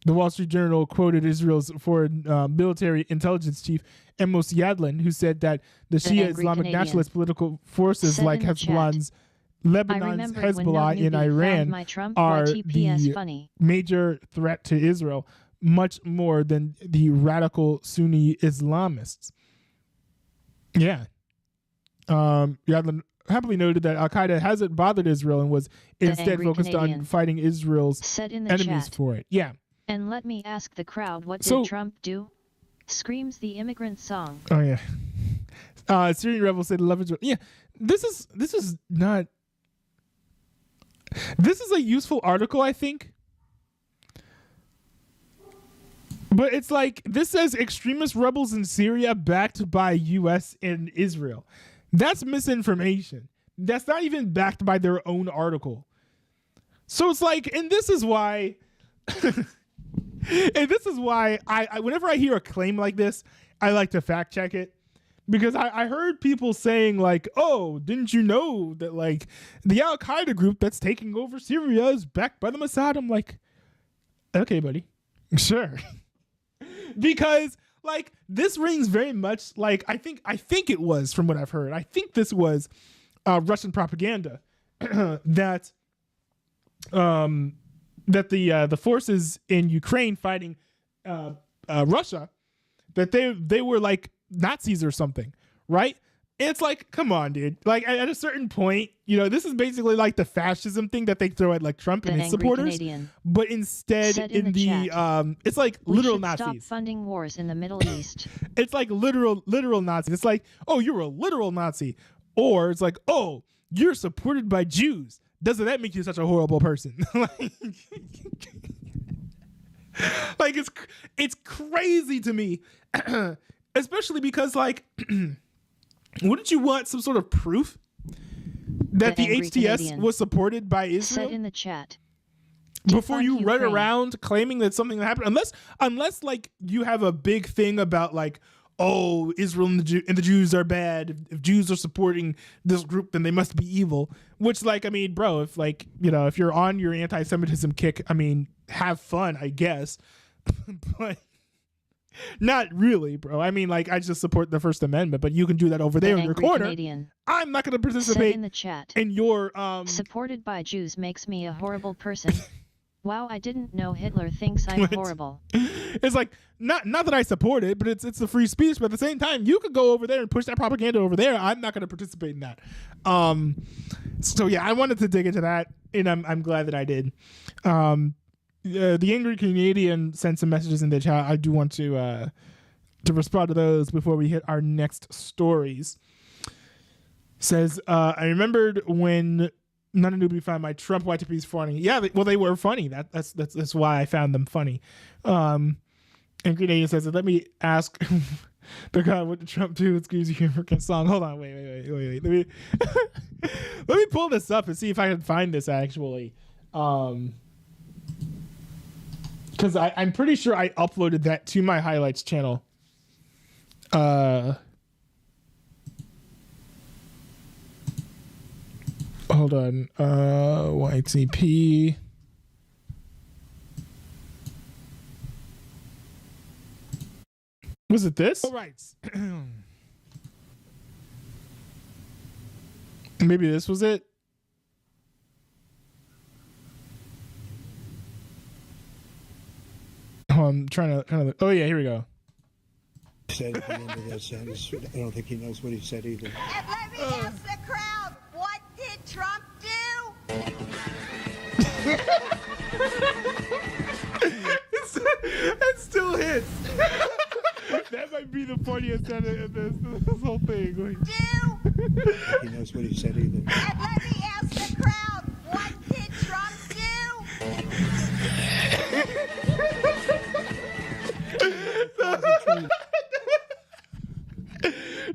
The Wall Street Journal quoted Israel's foreign military intelligence chief, Amos Yadlin, who said that the Shia Islamic nationalist political forces like Hezbollah's Lebanon's Hezbollah in Iran are the major threat to Israel, much more than the radical Sunni Islamists. Yeah. Yadlin happily noted that Al-Qaeda hasn't bothered Israel and was instead focused on fighting Israel's enemies for it. Yeah. And let me ask the crowd, what did Trump do? Screams the immigrant song. Oh yeah. Syrian rebels said love Israel. Yeah. This is a useful article, I think. But it's like, this says extremist rebels in Syria backed by U.S. and Israel. That's misinformation. That's not even backed by their own article. So it's like, and this is why, I whenever I hear a claim like this, I like to fact check it. Because I heard people saying like, oh, didn't you know that like the Al-Qaeda group that's taking over Syria is backed by the Mossad? I'm like, okay, buddy, sure. Because like this rings very much like I think it was, from what I've heard, I think this was Russian propaganda that the forces in Ukraine fighting Russia, that they were like Nazis or something, right? It's like, come on, dude. Like at a certain point, you know, this is basically like the fascism thing that they throw at like Trump and his supporters. Canadian. But instead in the it's like literal Nazis. Stop funding wars in the Middle East. It's like literal Nazis. It's like, oh, you're a literal Nazi. Or it's like, oh, you're supported by Jews. Doesn't that make you such a horrible person? Like it's crazy to me. Especially because like wouldn't you want some sort of proof that the HTS Canadian was supported by Israel? Said in the chat. Before you run around claiming that something happened, unless like you have a big thing about like, oh, Israel and the Jews are bad. If Jews are supporting this group, then they must be evil. Which, like, I mean, bro, if like, you know, if you're on your anti-Semitism kick, I mean, have fun, I guess. But not really, bro. I mean, like, I just support the First Amendment, but you can do that over there in your corner. Canadian. I'm not going to participate in the chat. In your supported by Jews makes me a horrible person. Wow, I didn't know Hitler thinks I'm horrible. It's like not that I support it, but it's a free speech. But at the same time, you could go over there and push that propaganda over there. I'm not going to participate in that. So yeah, I wanted to dig into that, and I'm glad that I did. The Angry Canadian sent some messages in the chat. I do want to respond to those before we hit our next stories. Says, I remembered when none of nobody found my Trump YTPs funny. Yeah, they were funny. That's why I found them funny. And Canadian says, let me ask the guy with the Trump too. Excuse you, freaking song. Hold on, wait. Let me let me pull this up and see if I can find this actually. Because I'm pretty sure I uploaded that to my highlights channel. Hold on. YTP. Was it this? All right. Maybe this was it. Oh, I'm trying to. Oh yeah, here we go. Said at the end of that sentence, I don't think he knows what he said either. And let me ask the crowd, what did Trump do? It still hits. That might be the funniest end of this whole thing. He knows what he said either. And let me ask the crowd, what did Trump do?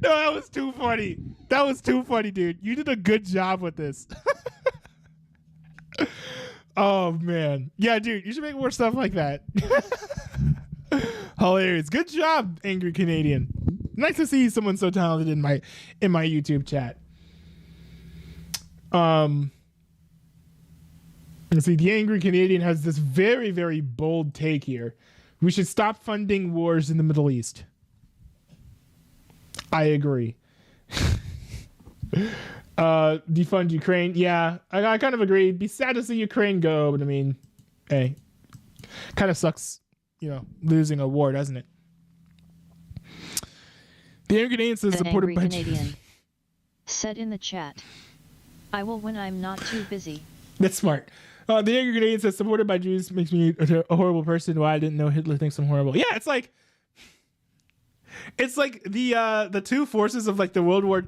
No, that was too funny. That was too funny, dude. You did a good job with this. Oh, man. Yeah, dude, you should make more stuff like that. Hilarious. Good job, Angry Canadian. Nice to see someone so talented in my YouTube chat. Let's see. The Angry Canadian has this very, very bold take here. We should stop funding wars in the Middle East. I agree. Defund Ukraine. Yeah, I kind of agree. It'd be sad to see Ukraine go, but I mean, hey, kind of sucks, you know, losing a war, doesn't it? The Angry Canadian says supported by Canadian said in the chat, I will when I'm not too busy. That's smart. The Angry Canadian says supported by Jews makes me a horrible person. Why I didn't know Hitler thinks I'm horrible. Yeah, it's like the two forces of like the World War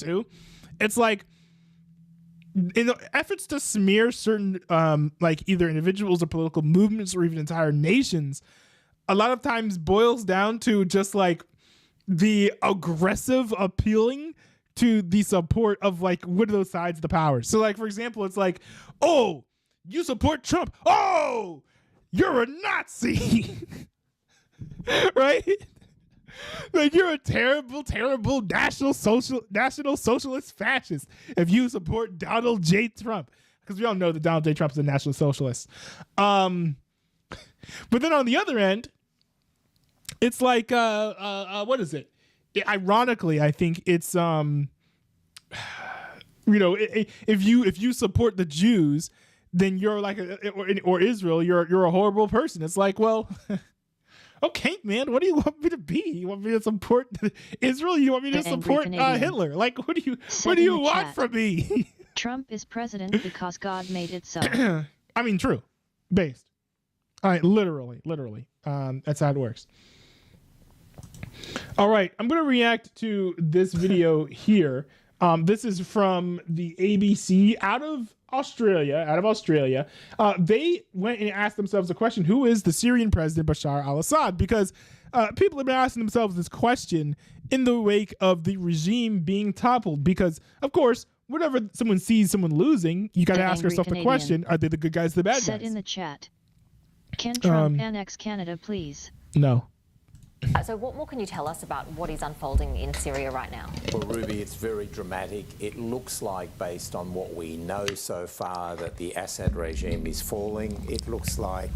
II. It's like in the efforts to smear certain like either individuals or political movements or even entire nations, a lot of times boils down to just like the aggressive appealing to the support of like one of those sides of the power. So like, for example, it's like, oh, you support Trump. Oh, you're a Nazi. Right? Like, you're a terrible, terrible national socialist fascist if you support Donald J. Trump. Because we all know that Donald J. Trump is a national socialist. But then on the other end, it's like, what is it? Ironically, I think it's, you know, if you support the Jews, then you're like, or Israel, you're a horrible person. It's like, well, okay, man, what do you want me to be? You want me to support Israel? You want me to support Hitler? Like, what do you want from me? Trump is president because God made it so. I mean, true, based. All right, literally. That's how it works. All right, I'm going to react to this video here. This is from the ABC out of Australia. They went and asked themselves a question: who is the Syrian president Bashar al-Assad? Because people have been asking themselves this question in the wake of the regime being toppled. Because, of course, whenever someone sees someone losing, you got to ask yourself the question: are they the good guys or the bad guys? Said in the chat. Can Trump annex Canada, please? No. So what more can you tell us about what is unfolding in Syria right now? Well, Ruby, it's very dramatic. It looks like, based on what we know so far, that the Assad regime is falling. It looks like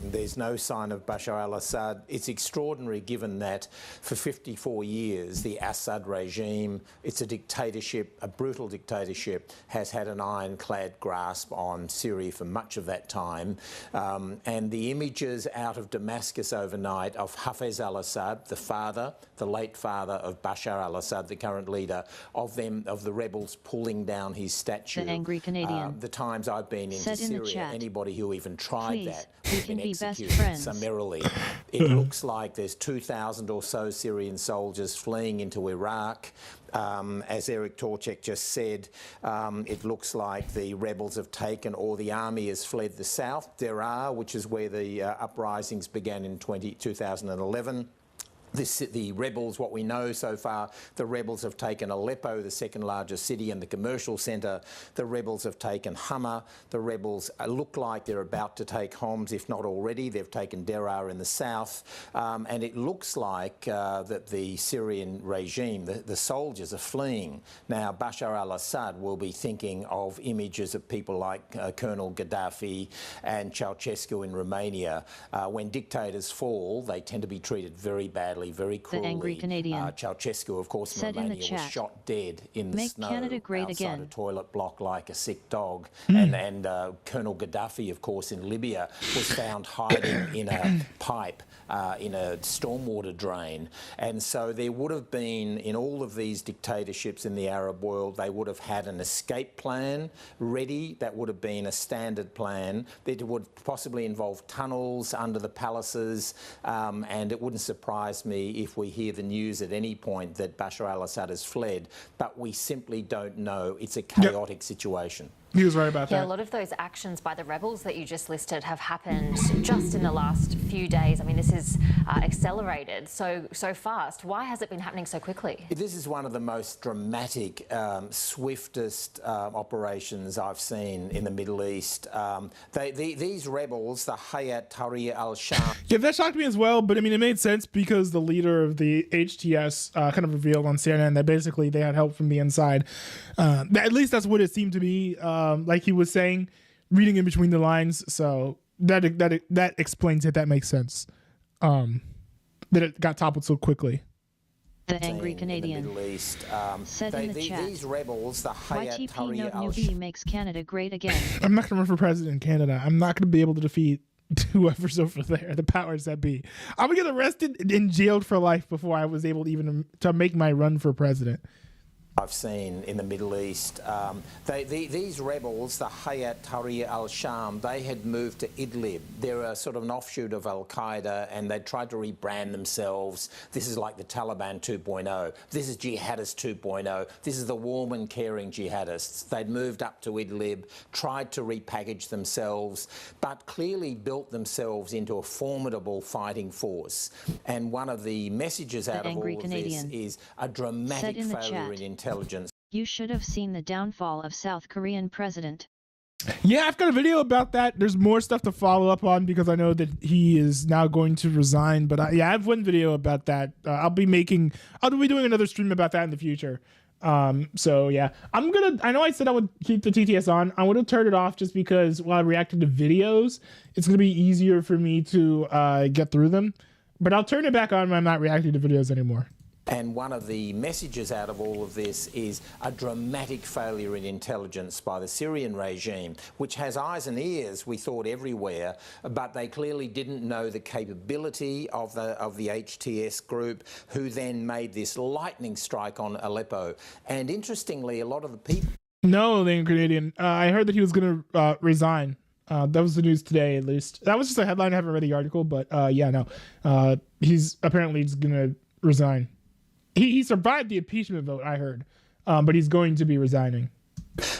there's no sign of Bashar al-Assad. It's extraordinary given that for 54 years, the Assad regime, it's a dictatorship, a brutal dictatorship, has had an ironclad grasp on Syria for much of that time. And the images out of Damascus overnight of Hafez al-Assad, the late father of Bashar al-Assad, the current leader, of the rebels pulling down his statue. The angry Canadian. The times I've been into Syria, anybody who even tried that has been executed summarily. It looks like there's 2,000 or so Syrian soldiers fleeing into Iraq. As Eric Torchek just said, it looks like the rebels have taken, or the army has fled the south, Deraa, which is where the uprisings began in 2011. The rebels, what we know so far, the rebels have taken Aleppo, the second largest city and the commercial centre. The rebels have taken Hama. The rebels look like they're about to take Homs, if not already. They've taken Deraa in the south. And it looks like that the Syrian regime, the soldiers are fleeing. Now, Bashar al-Assad will be thinking of images of people like Colonel Gaddafi and Ceausescu in Romania. When dictators fall, they tend to be treated very badly, very cruelly. The angry Canadian. Ceausescu, of course, in Romania, was shot dead in the snow Canada great outside again. a toilet block like a sick dog. And Colonel Gaddafi, of course, in Libya, was found hiding in a pipe in a stormwater drain. And so there would have been, in all of these dictatorships in the Arab world, they would have had an escape plan ready. That would have been a standard plan. That would possibly involve tunnels under the palaces, and it wouldn't surprise me if we hear the news at any point that Bashar al-Assad has fled, but we simply don't know. It's a chaotic situation. He was right about that. Yeah, a lot of those actions by the rebels that you just listed have happened just in the last few days. I mean, this is accelerated so fast. Why has it been happening so quickly? This is one of the most dramatic, swiftest operations I've seen in the Middle East. These rebels, the Hayat Tahrir al-Sham... Yeah, that shocked me as well, but I mean, it made sense because the leader of the HTS kind of revealed on CNN that basically they had help from the inside. At least that's what it seemed to be. Like he was saying, reading in between the lines. So that explains it. That makes sense. That it got toppled so quickly. The angry Canadian. In the Middle East. Said in the chat. These rebels, the Hayat Tahrir YTP makes Canada great again. I'm not going to run for president in Canada. I'm not going to be able to defeat whoever's over there, the powers that be. I'm going to get arrested and jailed for life before I was able to even to make my run for president. I've seen in the Middle East. These rebels, the Hayat Tahrir al-Sham, they had moved to Idlib. They're a sort of an offshoot of Al-Qaeda, and they tried to rebrand themselves. This is like the Taliban 2.0. This is jihadist 2.0. This is the warm and caring jihadists. They'd moved up to Idlib, tried to repackage themselves, but clearly built themselves into a formidable fighting force. And one of the messages out of all of this is a dramatic failure in intelligence. You should have seen the downfall of South Korean president. Yeah, I've got a video about that. There's more stuff to follow up on because I know that he is now going to resign. But I have one video about that. I'll be doing another stream about that in the future. So yeah, I know I said I would keep the TTS on. I would have turned it off just because while I reacted to videos, it's going to be easier for me to get through them. But I'll turn it back on when I'm not reacting to videos anymore. And one of the messages out of all of this is a dramatic failure in intelligence by the Syrian regime, which has eyes and ears, we thought, everywhere, but they clearly didn't know the capability of the HTS group, who then made this lightning strike on Aleppo. And interestingly, a lot of the people... No, the Canadian. I heard that he was going to resign. That was the news today, at least. That was just a headline. I haven't read the article, but yeah, no. He's apparently just going to resign. He survived the impeachment vote, I heard, but he's going to be resigning.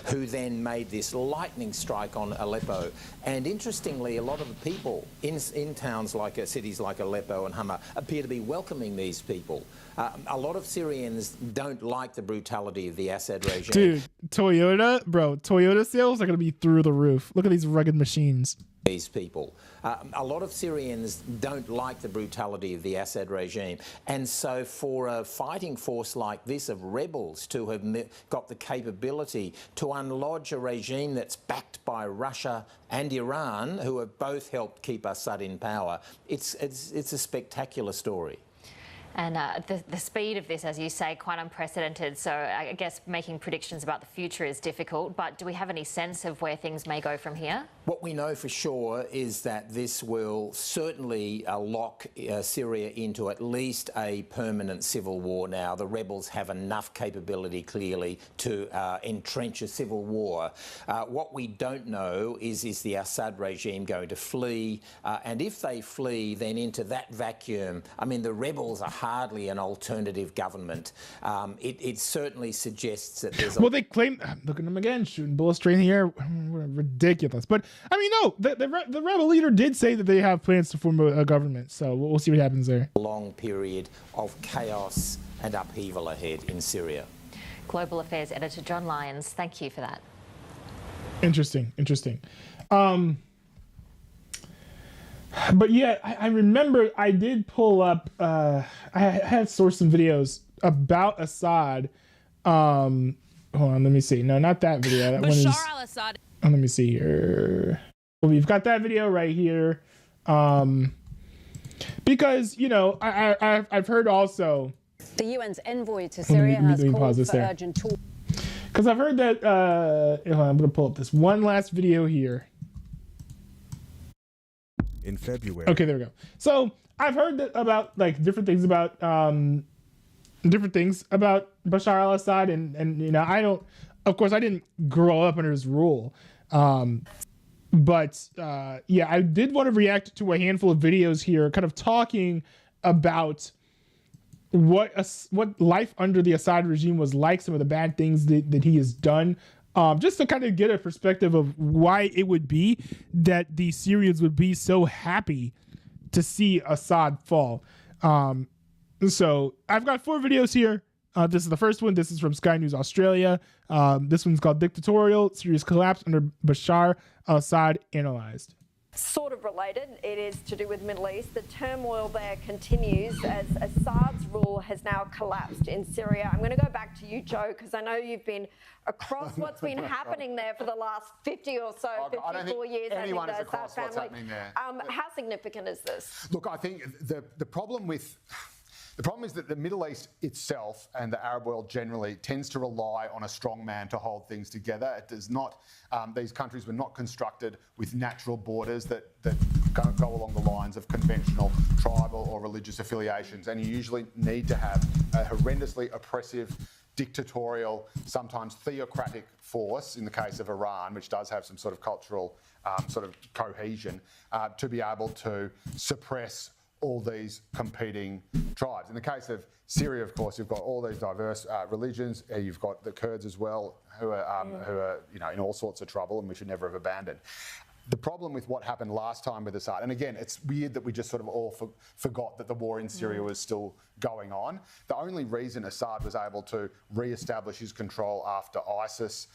Who then made this lightning strike on Aleppo. And interestingly, a lot of the people in towns like cities like Aleppo and Hama appear to be welcoming these people. A lot of Syrians don't like the brutality of the Assad regime. Dude, Toyota sales are going to be through the roof. Look at these rugged machines. These people. A lot of Syrians don't like the brutality of the Assad regime. And so for a fighting force like this of rebels to have got the capability to unlodge a regime that's backed by Russia and Iran, who have both helped keep Assad in power, it's a spectacular story. And the speed of this, as you say, quite unprecedented. So I guess making predictions about the future is difficult. But do we have any sense of where things may go from here? What we know for sure is that this will certainly lock Syria into at least a permanent civil war now. The rebels have enough capability, clearly, to entrench a civil war. What we don't know is the Assad regime going to flee? And if they flee, then into that vacuum, I mean, the rebels are hardly an alternative government. It certainly suggests that there's... Well, they claim... Look at them again, shooting bullets straight in the air. Ridiculous. But, I mean, no, the rebel leader did say that they have plans to form a government. So we'll see what happens there. A long period of chaos and upheaval ahead in Syria. Global Affairs Editor John Lyons, thank you for that. Interesting. But yeah, I remember I did pull up, I had sourced some videos about Assad. Hold on, let me see. No, not that video. That Bashar one is, al-Assad. Oh, let me see here. Well, we've got that video right here. Because, you know, I've heard also... The UN's envoy to Syria has called for urgent talks. Because I've heard that, hold on, I'm going to pull up this one last video here. In February. Okay, there we go. So I've heard that about like different things about Bashar al-Assad, and you know, of course I didn't grow up under his rule, but yeah, I did want to react to a handful of videos here, kind of talking about what life under the Assad regime was like, some of the bad things that he has done. Just to kind of get a perspective of why it would be that the Syrians would be so happy to see Assad fall. So I've got 4 videos here. This is the first one. This is from Sky News Australia. This one's called Dictatorial Syria's Collapse Under Bashar al-Assad Analyzed. Sort of related, it is to do with the Middle East. The turmoil there continues as Assad's rule has now collapsed in Syria. I'm going to go back to you, Joe, because I know you've been across what's been happening there for the last 50 or so, 54 years. Anyone is across what's happening there. How significant is this? Look, I think the problem is that the Middle East itself and the Arab world generally tends to rely on a strong man to hold things together. It does not. These countries were not constructed with natural borders that go along the lines of conventional tribal or religious affiliations, and you usually need to have a horrendously oppressive dictatorial, sometimes theocratic force, in the case of Iran, which does have some sort of cultural sort of cohesion, to be able to suppress all these competing tribes. In the case of Syria, of course, you've got all these diverse religions. You've got the Kurds as well, who are in all sorts of trouble, and we should never have abandoned. The problem with what happened last time with Assad, and again, it's weird that we just sort of all forgot that the war in Syria was still going on. The only reason Assad was able to re-establish his control after ISIS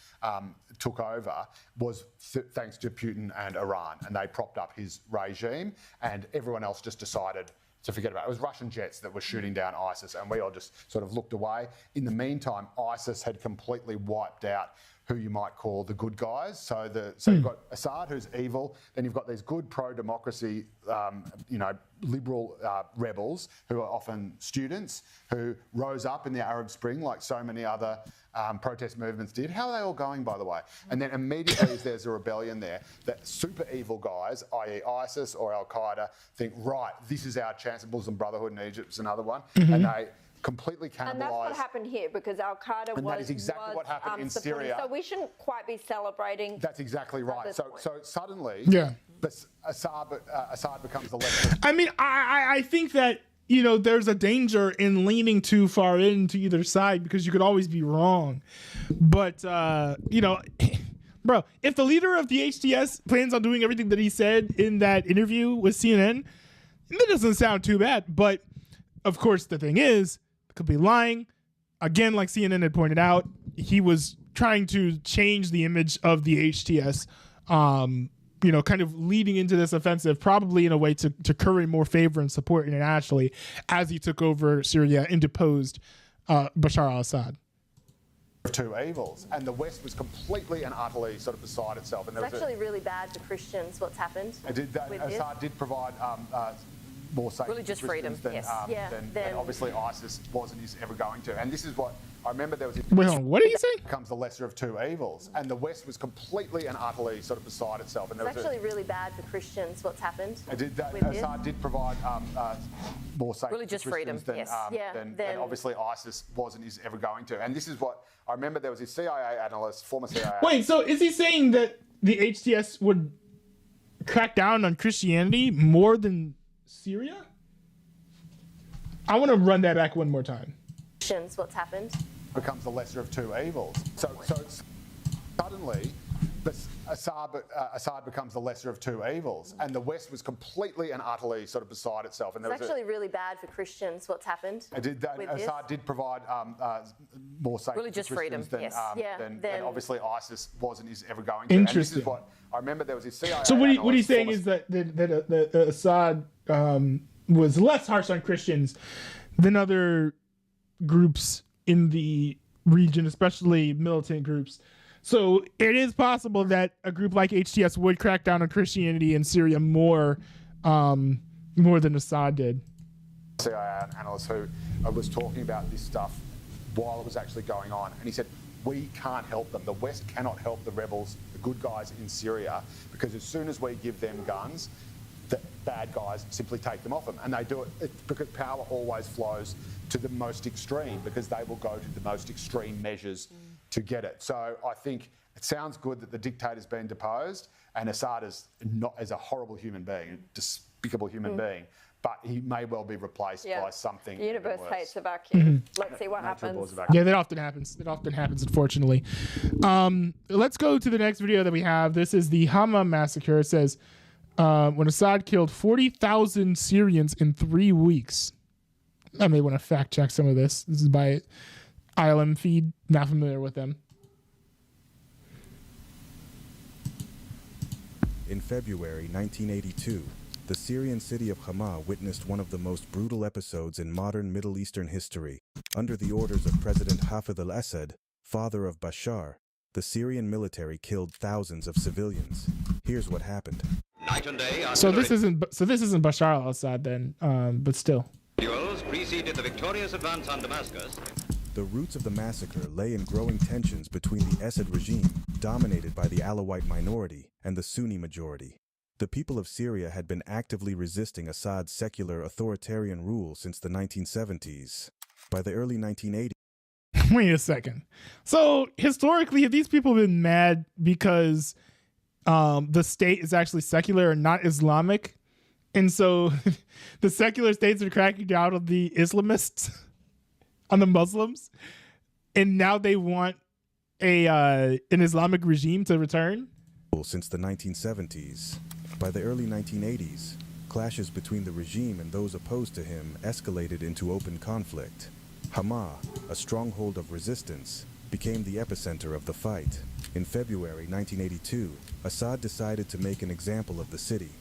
took over was thanks to Putin and Iran, and they propped up his regime, and everyone else just decided to forget about it. It was Russian jets that were shooting down ISIS, and we all just sort of looked away. In the meantime, ISIS had completely wiped out who you might call the good guys. So you've got Assad, who's evil. Then you've got these good pro-democracy, liberal rebels who are often students who rose up in the Arab Spring like so many other protest movements did. How are they all going, by the way? And then immediately as there's a rebellion there, that super evil guys, i.e. ISIS or Al-Qaeda, think, right, this is our chance. Muslim Brotherhood in Egypt is another one. And they completely cannibalised. And that's what happened here, because Al-Qaeda was... that is exactly what happened in Syria. So we shouldn't quite be celebrating... That's exactly right. So suddenly, Assad becomes the left... I mean, I think that, there's a danger in leaning too far into either side, because you could always be wrong. But, bro, if the leader of the HTS plans on doing everything that he said in that interview with CNN, that doesn't sound too bad. But, of course, the thing is, could be lying. Again, like CNN had pointed out, he was trying to change the image of the HTS, kind of leading into this offensive, probably in a way to curry more favor and support internationally as he took over Syria and deposed Bashar al-Assad. Two evils, and the West was completely and utterly sort of beside itself. And it's actually really bad for Christians, what's happened. Assad did provide more safety religious to freedom than obviously ISIS was and is ever going to. And this is what I remember. There was wait, hold on, what did you say? Becomes the lesser of two evils, and the West was completely and utterly sort of beside itself. And it's actually really bad for Christians, what's happened. Assad did provide more safety religious to freedom than obviously ISIS was and is ever going to. And this is what I remember. There was a CIA analyst, former CIA. Wait, so is he saying that the HTS would crack down on Christianity more than Syria? I want to run that back one more time. What's happened? Becomes the lesser of two evils. So suddenly, Assad becomes the lesser of two evils, and the West was completely and utterly sort of beside itself. And it's actually really bad for Christians, what's happened. Assad did provide more safety religious to freedom than obviously ISIS was and is ever going to. Interesting. And this is what I remember. There was a CIA. So what he's saying is that Assad was less harsh on Christians than other groups in the region, especially militant groups. So it is possible that a group like HTS would crack down on Christianity in Syria more than Assad did. CIA analyst who was talking about this stuff while it was actually going on, and he said, we can't help them. The West cannot help the rebels, the good guys in Syria, because as soon as we give them guns, the bad guys simply take them off them. And they do it because power always flows to the most extreme, because they will go to the most extreme measures to get it. So I think it sounds good that the dictator's been deposed, and Assad is a horrible human being, a despicable human being, but he may well be replaced by something. The universe hates a vacuum. Let's see what happens. Yeah, that often happens. It often happens, unfortunately. Let's go to the next video that we have. This is the Hama massacre. It says, when Assad killed 40,000 Syrians in 3 weeks. I may want to fact check some of this. This is by ILM feed. Not familiar with them. In February 1982, the Syrian city of Hama witnessed one of the most brutal episodes in modern Middle Eastern history. Under the orders of President Hafez al-Assad, father of Bashar, the Syrian military killed thousands of civilians. Here's what happened. Night and day so this isn't Bashar al-Assad then, but still. Preceded the victorious advance on Damascus. The roots of the massacre lay in growing tensions between the Assad regime, dominated by the Alawite minority, and the Sunni majority. The people of Syria had been actively resisting Assad's secular authoritarian rule since the 1970s. By the early 1980s, Wait a second. So historically, have these people been mad because the state is actually secular and not Islamic? And so the secular states are cracking down on the Islamists, on the Muslims, and now they want an Islamic regime to return? Since the 1970s. By the early 1980s, clashes between the regime and those opposed to him escalated into open conflict. Hama, a stronghold of resistance, became the epicenter of the fight. In February 1982, Assad decided to make an example of the city.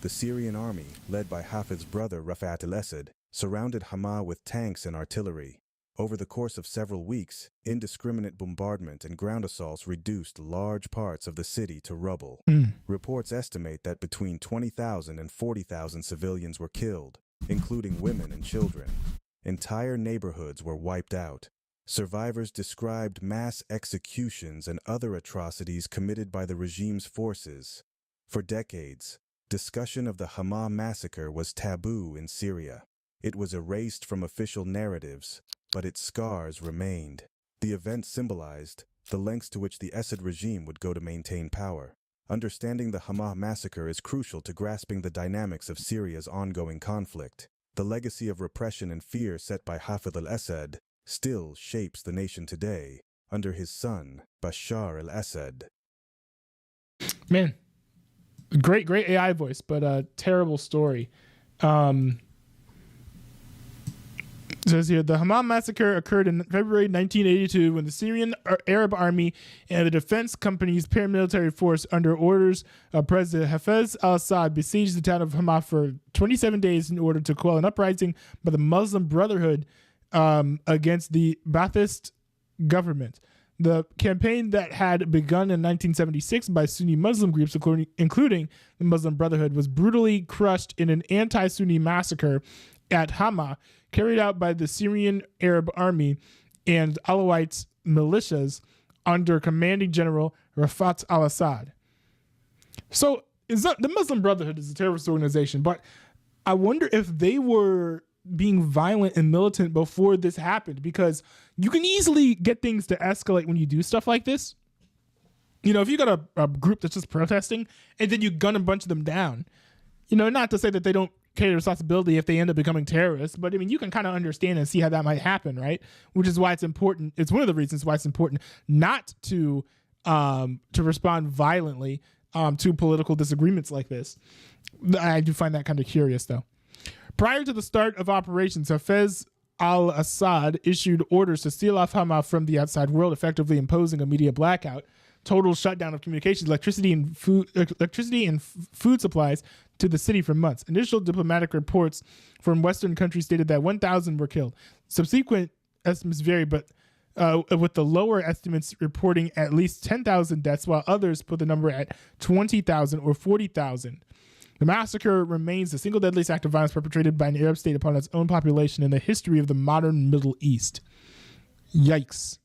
The Syrian army, led by Hafiz's brother Rafat al-Assad, surrounded Hama with tanks and artillery. Over the course of several weeks, indiscriminate bombardment and ground assaults reduced large parts of the city to rubble. Reports estimate that between 20,000 and 40,000 civilians were killed, including women and children. Entire neighborhoods were wiped out. Survivors described mass executions and other atrocities committed by the regime's forces. For decades, discussion of the Hama massacre was taboo in Syria. It was erased from official narratives, but its scars remained. The event symbolized the lengths to which the Assad regime would go to maintain power. Understanding the Hama massacre is crucial to grasping the dynamics of Syria's ongoing conflict. The legacy of repression and fear set by Hafiz al-Assad still shapes the nation today under his son, Bashar al-Assad. Man, great AI voice, but a terrible story. It says here, the Hama massacre occurred in February 1982 when the Syrian Arab Army and the defense company's paramilitary force under orders of President Hafez al-Assad besieged the town of Hama for 27 days in order to quell an uprising by the Muslim Brotherhood against the Ba'athist government. The campaign that had begun in 1976 by Sunni Muslim groups, including the Muslim Brotherhood, was brutally crushed in an anti-Sunni massacre at Hama, carried out by the Syrian Arab Army and Alawite militias under commanding general Rafat al-Assad. So the Muslim Brotherhood is a terrorist organization, but I wonder if they were being violent and militant before this happened, because you can easily get things to escalate when you do stuff like this. You know, if you got a group that's just protesting and then you gun a bunch of them down, you know, not to say that they don't carry responsibility if they end up becoming terrorists, but I mean, you can kind of understand and see how that might happen, right? Which is why it's important. It's one of the reasons why it's important not to respond violently to political disagreements like this. I do find that kind of curious, though. Prior to the start of operations, Hafez al-Assad issued orders to seal off Hama from the outside world, effectively imposing a media blackout, total shutdown of communications, electricity and food supplies to the city for months. Initial diplomatic reports from Western countries stated that 1,000 were killed. Subsequent estimates vary, but with the lower estimates reporting at least 10,000 deaths, while others put the number at 20,000 or 40,000. The massacre remains the single deadliest act of violence perpetrated by an Arab state upon its own population in the history of the modern Middle East. Yikes.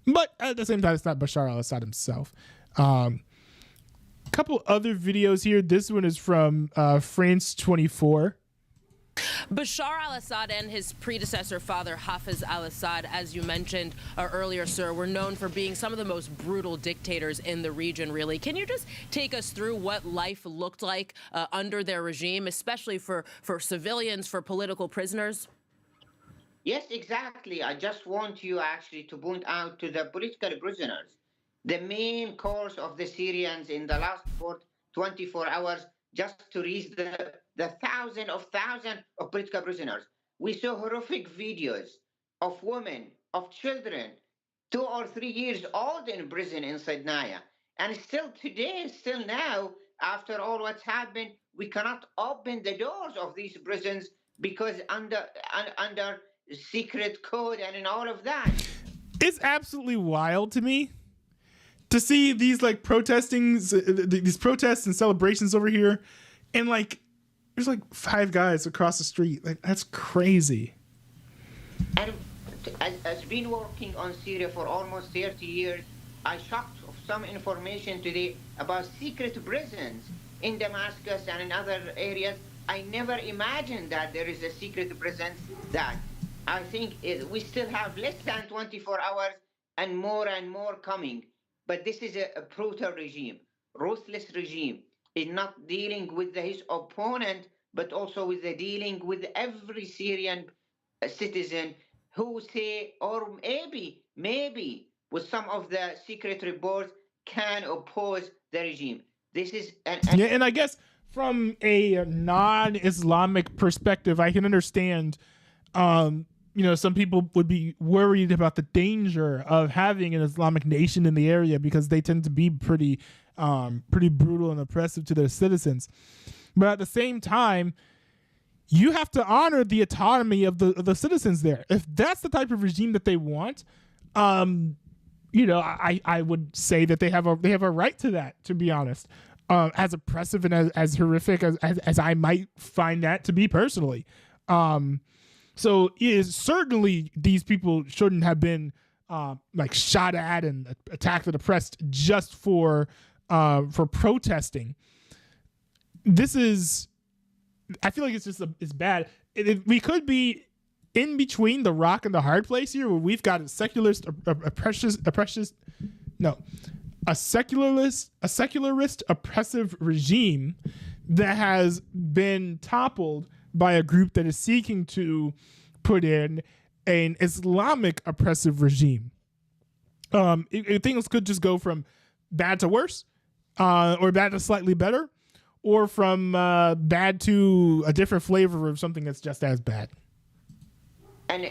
But at the same time, it's not Bashar al-Assad himself. Couple other videos here. This one is from France 24. Bashar al-Assad and his predecessor father Hafiz al-Assad, as you mentioned earlier, sir, were known for being some of the most brutal dictators in the region, really. Can you just take us through what life looked like under their regime, especially for civilians, for political prisoners? Yes, exactly. I just want you actually to point out to the political prisoners. The main course of the Syrians in the last 24 hours just to reach the thousands of political prisoners. We saw horrific videos of women, of children, 2 or 3 years old in prison inside Naya. And still today, still now, after all what's happened, we cannot open the doors of these prisons because under secret code and all of that. It's absolutely wild to me to see these like these protests and celebrations over here, and like there's like 5 guys across the street. Like, that's crazy. And I've been working on Syria for almost 30 years. I shocked of some information today about secret prisons in Damascus and in other areas. I never imagined that there is a secret prison that I think we still have less than 24 hours and more coming. But this is a brutal regime, ruthless regime, is not dealing with his opponent, but also with the dealing with every Syrian citizen who say, or maybe with some of the secret reports, can oppose the regime. This is yeah, and I guess from a non-Islamic perspective, I can understand. Some people would be worried about the danger of having an Islamic nation in the area because they tend to be pretty brutal and oppressive to their citizens. But at the same time, you have to honor the autonomy of the citizens there. If that's the type of regime that they want, I would say that they have a right to that. To be honest, as oppressive and as horrific as I might find that to be personally. So certainly these people shouldn't have been shot at and attacked and oppressed just for protesting. I feel like it's bad. We could be in between the rock and the hard place here, where we've got a secularist oppressive regime that has been toppled by a group that is seeking to put in an Islamic oppressive regime. Things could just go from bad to worse, or bad to slightly better, or from bad to a different flavor of something that's just as bad. And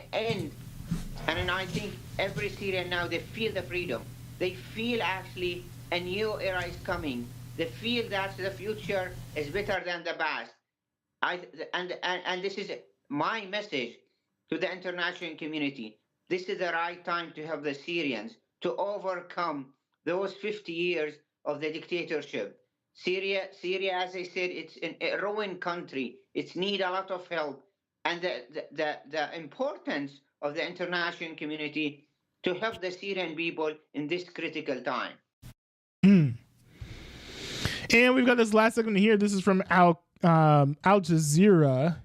I think every Syrian now, they feel the freedom. They feel actually a new era is coming. They feel that the future is better than the past. And this is my message to the international community. This is the right time to help the Syrians to overcome those 50 years of the dictatorship. Syria, as I said, it's a ruined country. It needs a lot of help. And the importance of the international community to help the Syrian people in this critical time. And we've got this last segment here. This is from Al Jazeera,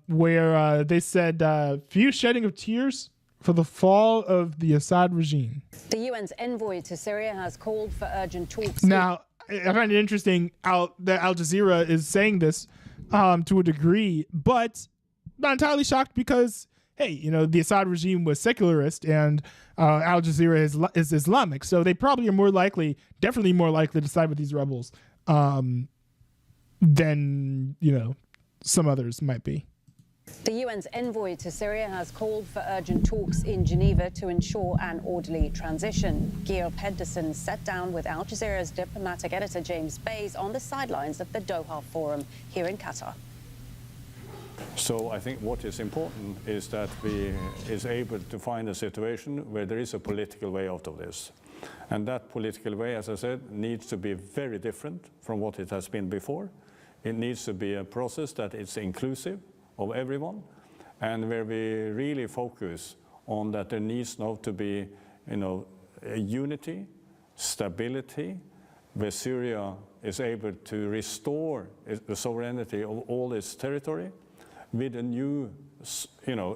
where they said, few shedding of tears for the fall of the Assad regime. The UN's envoy to Syria has called for urgent talks. Now, I find it interesting that Al Jazeera is saying this to a degree, but not entirely shocked because, hey, the Assad regime was secularist and Al Jazeera is Islamic. So they probably are definitely more likely to side with these rebels than, some others might be. The UN's envoy to Syria has called for urgent talks in Geneva to ensure an orderly transition. Geir Pedersen sat down with Al Jazeera's diplomatic editor James Bays on the sidelines of the Doha Forum here in Qatar. So I think what is important is that we is able to find a situation where there is a political way out of this. And that political way, as I said, needs to be very different from what it has been before. It needs to be a process that is inclusive of everyone, and where we really focus on that there needs now to be, a unity, stability, where Syria is able to restore the sovereignty of all its territory with a new,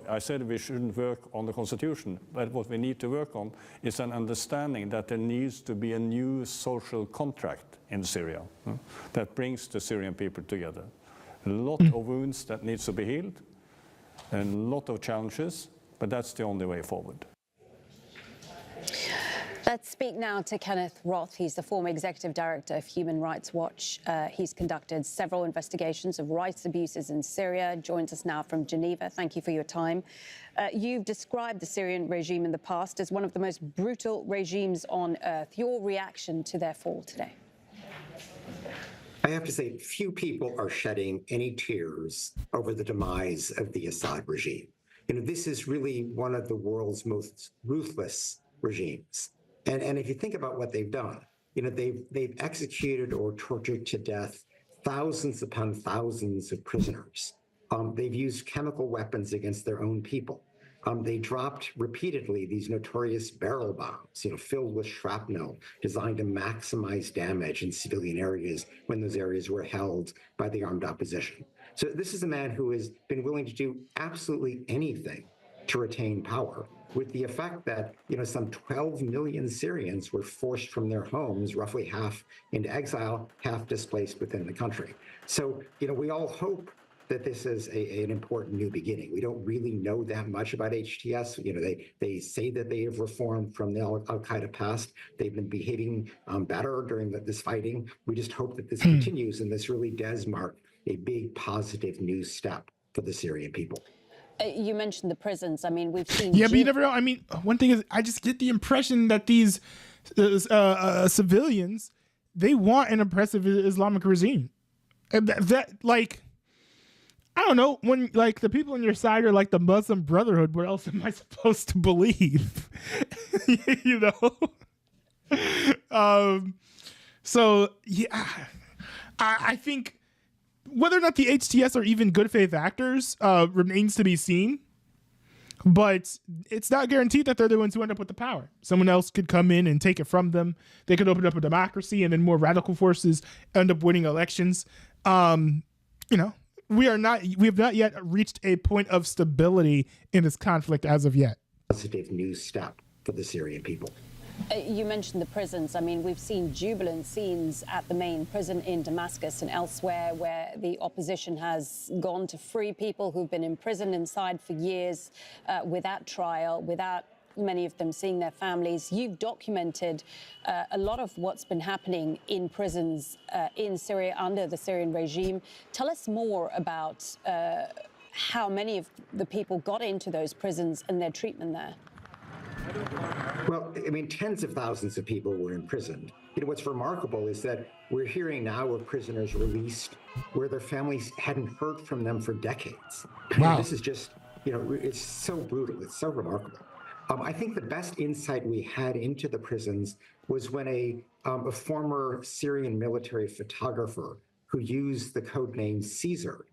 I said we shouldn't work on the constitution, but what we need to work on is an understanding that there needs to be a new social contract in Syria that brings the Syrian people together. A lot of wounds that needs to be healed, and a lot of challenges, but that's the only way forward. Let's speak now to Kenneth Roth. He's the former executive director of Human Rights Watch. He's conducted several investigations of rights abuses in Syria. Joins us now from Geneva. Thank you for your time. You've described the Syrian regime in the past as one of the most brutal regimes on earth. Your reaction to their fall today? I have to say, few people are shedding any tears over the demise of the Assad regime. This is really one of the world's most ruthless regimes. And if you think about what they've done, they've executed or tortured to death thousands upon thousands of prisoners. They've used chemical weapons against their own people. They dropped repeatedly these notorious barrel bombs, filled with shrapnel, designed to maximize damage in civilian areas when those areas were held by the armed opposition. So this is a man who has been willing to do absolutely anything to retain power, with the effect that, some 12 million Syrians were forced from their homes, roughly half into exile, half displaced within the country. So, we all hope that this is an important new beginning. We don't really know that much about HTS. They say that they have reformed from the Al-Qaeda past. They've been behaving better during this fighting. We just hope that this continues, and this really does mark a big positive new step for the Syrian people. You mentioned the prisons. I mean, we've seen... Yeah, but you never know. I mean, one thing is, I just get the impression that these civilians, they want an oppressive Islamic regime. That I don't know, when the people on your side are like the Muslim Brotherhood, what else am I supposed to believe? So yeah, I think whether or not the HTS are even good faith actors remains to be seen, but it's not guaranteed that they're the ones who end up with the power. Someone else could come in and take it from them. They could open up a democracy, and then more radical forces end up winning elections. We have not yet reached a point of stability in this conflict as of yet. Positive new step for the Syrian people. You mentioned the prisons. I mean, we've seen jubilant scenes at the main prison in Damascus and elsewhere where the opposition has gone to free people who've been imprisoned inside for years without trial, without many of them seeing their families. You've documented a lot of what's been happening in prisons in Syria under the Syrian regime. Tell us more about how many of the people got into those prisons and their treatment there. Well, I mean, tens of thousands of people were imprisoned. What's remarkable is that we're hearing now of prisoners released where their families hadn't heard from them for decades. Wow. This is just, it's so brutal. It's so remarkable. I think the best insight we had into the prisons was when a former Syrian military photographer who used the code name Caesar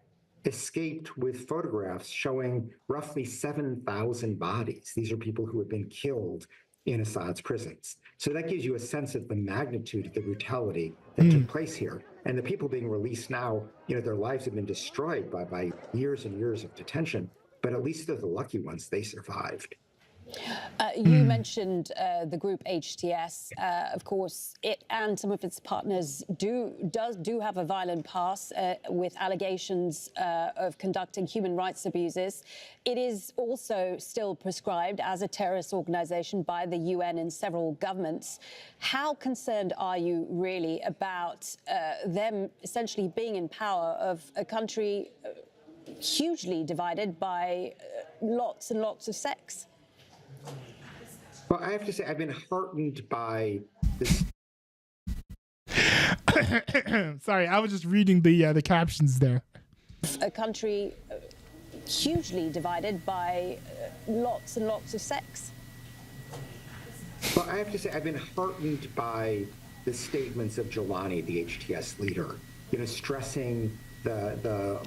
escaped with photographs showing roughly 7,000 bodies. These are people who have been killed in Assad's prisons. So that gives you a sense of the magnitude of the brutality that took place here. And the people being released now, their lives have been destroyed by years and years of detention, but at least they're the lucky ones, they survived. You mentioned the group HTS. Of course, it and some of its partners do have a violent past with allegations of conducting human rights abuses. It is also still prescribed as a terrorist organization by the UN and several governments. How concerned are you really about them essentially being in power of a country hugely divided by lots and lots of sects? Well, I have to say, I've been heartened by this. Sorry, I was just reading the captions there. A country hugely divided by lots and lots of sects. Well, I have to say, I've been heartened by the statements of Jolani, the HTS leader, stressing the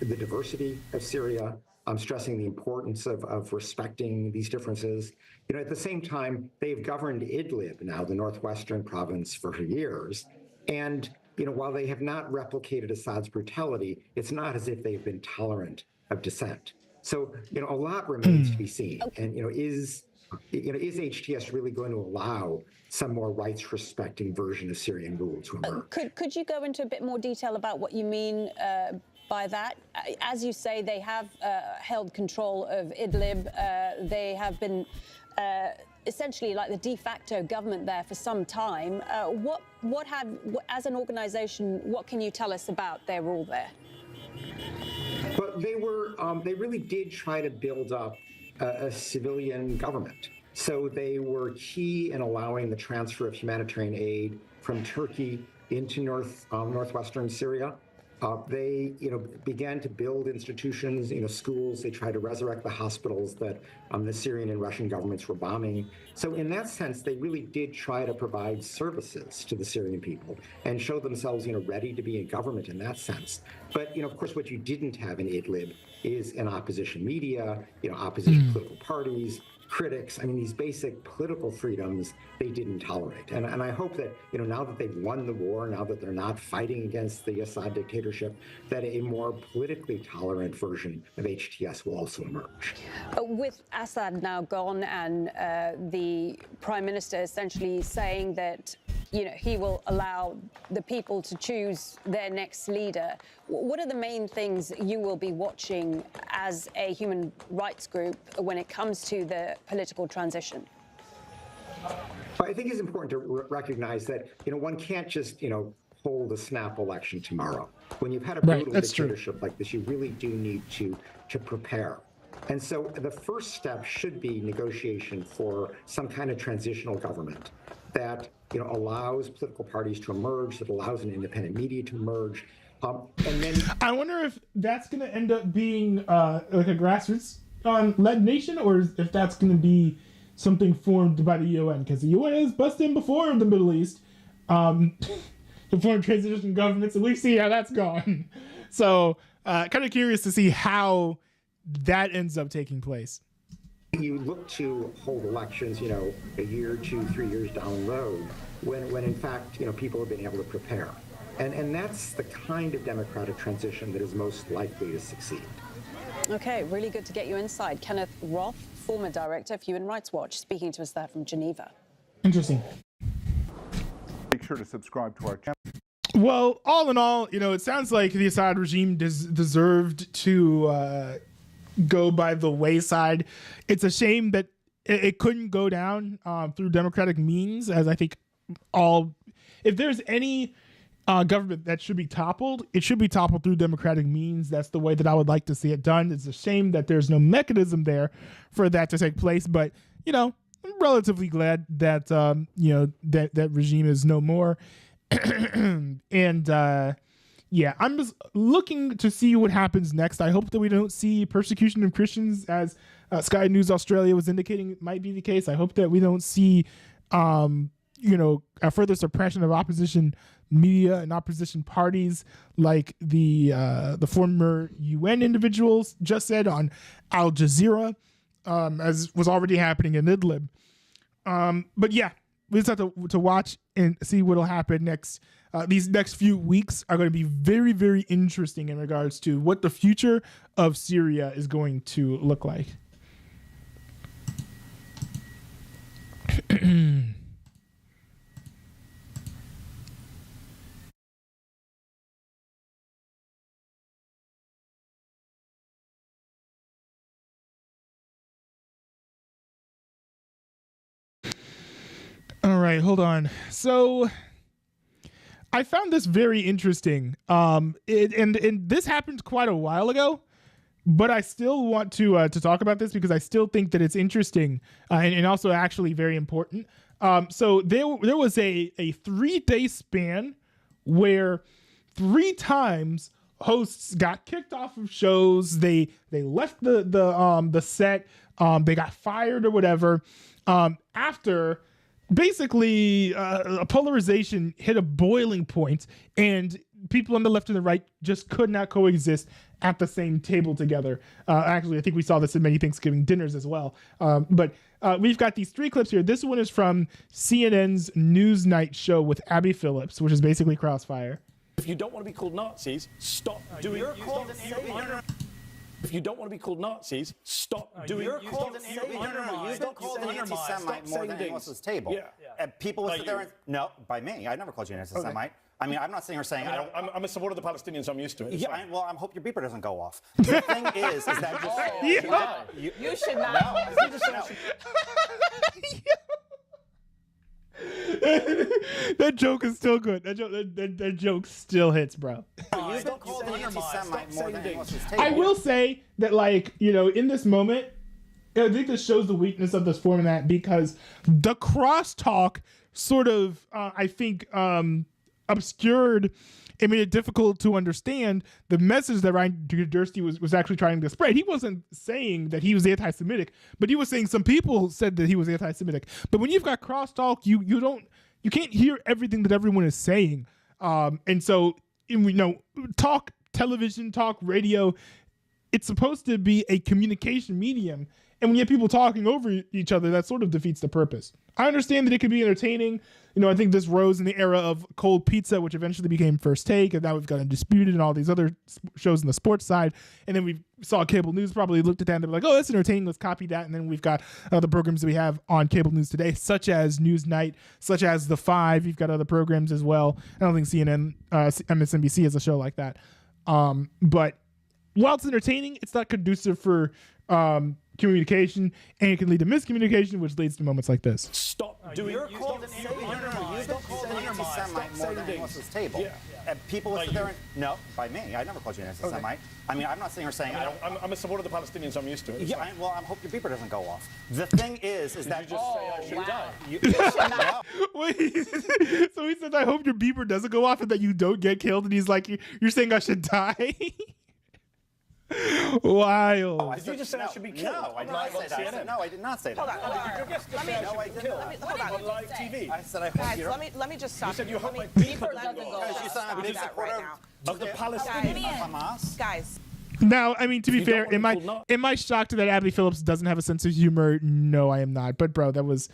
diversity of Syria. I'm stressing the importance of respecting these differences. At the same time, they've governed Idlib now, the northwestern province, for years. And, while they have not replicated Assad's brutality, it's not as if they've been tolerant of dissent. So, a lot remains to be seen. And, is HTS really going to allow some more rights-respecting version of Syrian rule to emerge? Could you go into a bit more detail about what you mean by that? As you say, they have held control of Idlib. They have been essentially like the de facto government there for some time. As an organization, what can you tell us about their rule there? But they really did try to build up a civilian government. So they were key in allowing the transfer of humanitarian aid from Turkey into northwestern Syria. They, began to build institutions, schools. They tried to resurrect the hospitals that the Syrian and Russian governments were bombing. So in that sense, they really did try to provide services to the Syrian people and show themselves, ready to be a government in that sense. But, of course, what you didn't have in Idlib is an opposition media, opposition political parties. critics, I mean, these basic political freedoms, they didn't tolerate. And I hope that, now that they've won the war, now that they're not fighting against the Assad dictatorship, that a more politically tolerant version of HTS will also emerge. With Assad now gone and the Prime Minister essentially saying that, he will allow the people to choose their next leader, what are the main things you will be watching as a human rights group when it comes to the political transition? I think it's important to recognize that, one can't just, hold a snap election tomorrow. When you've had a brutal dictatorship like this, you really do need to prepare. And so the first step should be negotiation for some kind of transitional government that, allows political parties to emerge, that allows an independent media to emerge. And then I wonder if that's going to end up being like a grassroots-led nation, or if that's going to be something formed by the UN, because the UN has busted in before in the Middle East to form transition governments, and we see how that's gone. So kind of curious to see how that ends up taking place. You look to hold elections, a year, 2, 3 years down the road, when in fact, people have been able to prepare. And that's the kind of democratic transition that is most likely to succeed. Okay, really good to get you inside. Kenneth Roth, former director of Human Rights Watch, speaking to us there from Geneva. Interesting. Make sure to subscribe to our channel. Well, all in all, it sounds like the Assad regime deserved to go by the wayside. It's a shame that it couldn't go down through democratic means, as I think if there's any government that should be toppled, it should be toppled through democratic means. That's the way that I would like to see it done. It's a shame that there's no mechanism there for that to take place, but I'm relatively glad that that regime is no more. And I'm just looking to see what happens next. I hope that we don't see persecution of Christians, as Sky News Australia was indicating it might be the case. I hope that we don't see a further suppression of opposition media and opposition parties, like the former UN individuals just said on Al Jazeera, as was already happening in Idlib. But yeah, we just have to watch and see what'll happen next. These next few weeks are going to be very, very interesting in regards to what the future of Syria is going to look like. All right, hold on. So I found this very interesting. And this happened quite a while ago, but I still want to talk about this because I still think that it's interesting and also actually very important. So there was a 3-day span where 3 times hosts got kicked off of shows. They left the set. They got fired or whatever after basically a polarization hit a boiling point, and people on the left and the right just could not coexist at the same table together. Actually, I think we saw this in many Thanksgiving dinners as well. But we've got these 3 clips here. This one is from CNN's Newsnight show with Abby Phillips, which is basically Crossfire. If you don't want to be called Nazis, stop doing it. If you don't want to be called Nazis, stop doing it. You're called an anti-Semite more than anyone else's table. Yeah. People will sit there and... No, by me. I never called you an anti-Semite. Okay. I mean, I'm not sitting here saying... I'm a supporter of the Palestinians. I'm used to it. Yeah, I hope your beeper doesn't go off. The thing is that... You should not. That joke is still good. That joke still hits, bro. You don't call the anti-Semite more than anyone else's table. I will say that, in this moment, I think this shows the weakness of this format, because the crosstalk sort of, I think, obscured and made it difficult to understand the message that Ryan Dursty was actually trying to spread. He wasn't saying that he was anti-Semitic, but he was saying some people said that he was anti-Semitic. But when you've got crosstalk, you can't hear everything that everyone is saying. And so, talk television, talk radio, it's supposed to be a communication medium. And when you have people talking over each other, that sort of defeats the purpose. I understand that it could be entertaining. You know, I think this rose in the era of cold pizza, which eventually became First Take, and now we've got Undisputed and all these other shows on the sports side. And then we saw cable news probably looked at that and they were like, oh, that's entertaining, let's copy that. And then we've got other programs that we have on cable news today, such as Newsnight, such as The Five. You've got other programs as well. I don't think CNN, MSNBC has a show like that. But while it's entertaining, it's not conducive for communication, and it can lead to miscommunication, which leads to moments like this. Stop doing it. You've called an anti-Semite more than anyone else's table. Yeah. And people will sit there and... No, by me. I never called you an anti-Semite. Okay. I mean, I'm not sitting here saying... I'm a supporter of the Palestinians. I'm used to it. Yeah, well, I hope your beeper doesn't go off. The thing is that... Did you just say I should die? You should die. Wait, so he says, I hope your beeper doesn't go off and that you don't get killed, and he's like, you're saying I should die? Wild. Oh, did you just say I should be killed? No, I did not say that. No, I did not say that. Hold on. Did your guest just say I should be killed on live TV? I said I hope Guys, let me just stop. You said you hope my beeper doesn't go off. Because you sound like a big supporter of the Palestinians. Hamas. Guys. Now, I mean, to be fair, am I shocked that Abby Phillips doesn't have a sense of humor? No, I am not. But bro, that was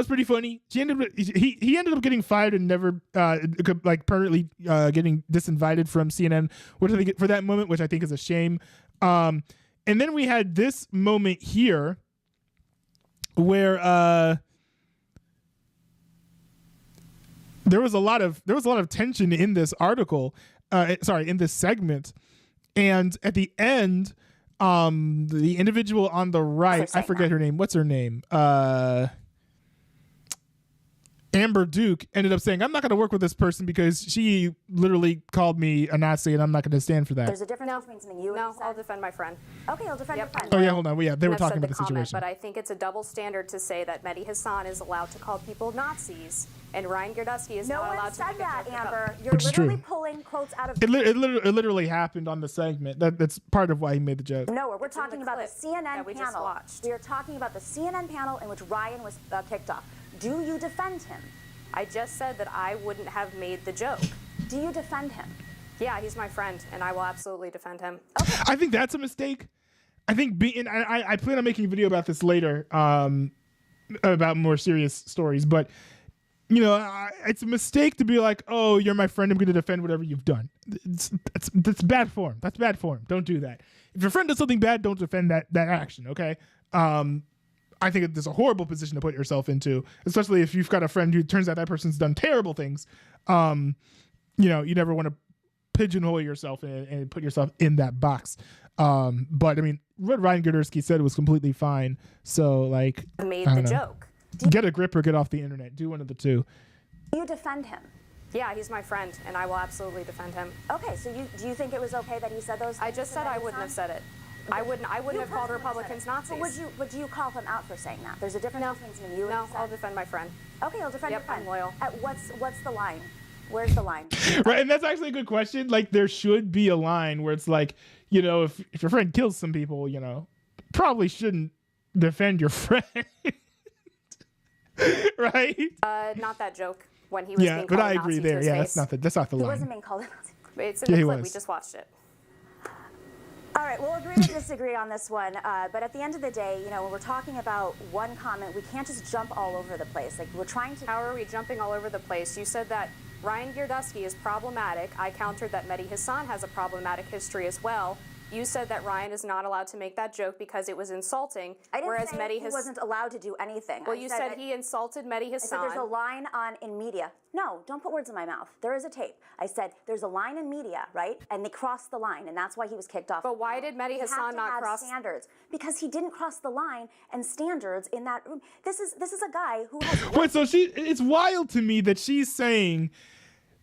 pretty funny. He ended up getting fired and never permanently getting disinvited from CNN, which I think for that moment, which I think is a shame. And then we had this moment here where there was a lot of tension in this article. In this segment. And at the end, the individual on the right, I forget her name. What's her name? Amber Duke ended up saying, I'm not going to work with this person because she literally called me a Nazi and I'm not going to stand for that. There's a difference between something you and I'll defend my friend. Okay, I'll defend your friend. Oh, yeah, hold on. They were talking about the situation. But I think it's a double standard to say that Mehdi Hassan is allowed to call people Nazis and Ryan Girdusky is not allowed to. No one said that, Amber. You're Which literally pulling quotes out of... It literally happened on the segment. That's part of why he made the joke. No, we're talking about the CNN panel. We are talking about the CNN panel in which Ryan was kicked off. Do you defend him? I just said that I wouldn't have made the joke. Do you defend him? Yeah, he's my friend, and I will absolutely defend him. Okay. I think that's a mistake. I think I plan on making a video about this later, about more serious stories. But you know, it's a mistake to be like, "Oh, you're my friend. I'm going to defend whatever you've done." That's bad form. That's bad form. Don't do that. If your friend does something bad, don't defend that action. Okay. I think it's a horrible position to put yourself into, especially if you've got a friend who turns out that person's done terrible things. You know, you never want to pigeonhole yourself and put yourself in that box. But I mean, what Ryan Girdusky said was completely fine. So like, made the joke. Get a grip or get off the internet. Do one of the two. Do you defend him? Yeah, he's my friend, and I will absolutely defend him. Okay, so do you think it was okay that he said those things? I just said I wouldn't have said it. I wouldn't have called Republicans Nazis. But would you call him out for saying that? There's a difference between something you and No, I'll defend my friend. Okay, I'll defend your friend. I'm loyal. What's the line? Where's the line? Right, and that's actually a good question. Like, there should be a line where it's like, you know, if your friend kills some people, you know, probably shouldn't defend your friend. Right? Not that joke when he was being called but I agree there. Yeah, that's not the line. He wasn't being called a Nazi. It's in the clip. We just watched it. All right, we'll agree to disagree on this one, but at the end of the day, you know, when we're talking about one comment, we can't just jump all over the place. Like, we're trying to... How are we jumping all over the place? You said that Ryan Girdusky is problematic. I countered that Mehdi Hassan has a problematic history as well. You said that Ryan is not allowed to make that joke because it was insulting. I didn't say he wasn't allowed to do anything. Well, you said he insulted Mehdi Hassan. I said there's a line in media. No, don't put words in my mouth. There is a tape. I said there's a line in media, right? And they crossed the line, and that's why he was kicked off. But why did Mehdi Hassan not cross standards? Because he didn't cross the line and standards in that room. This is a guy who has... Wait, so it's wild to me that she's saying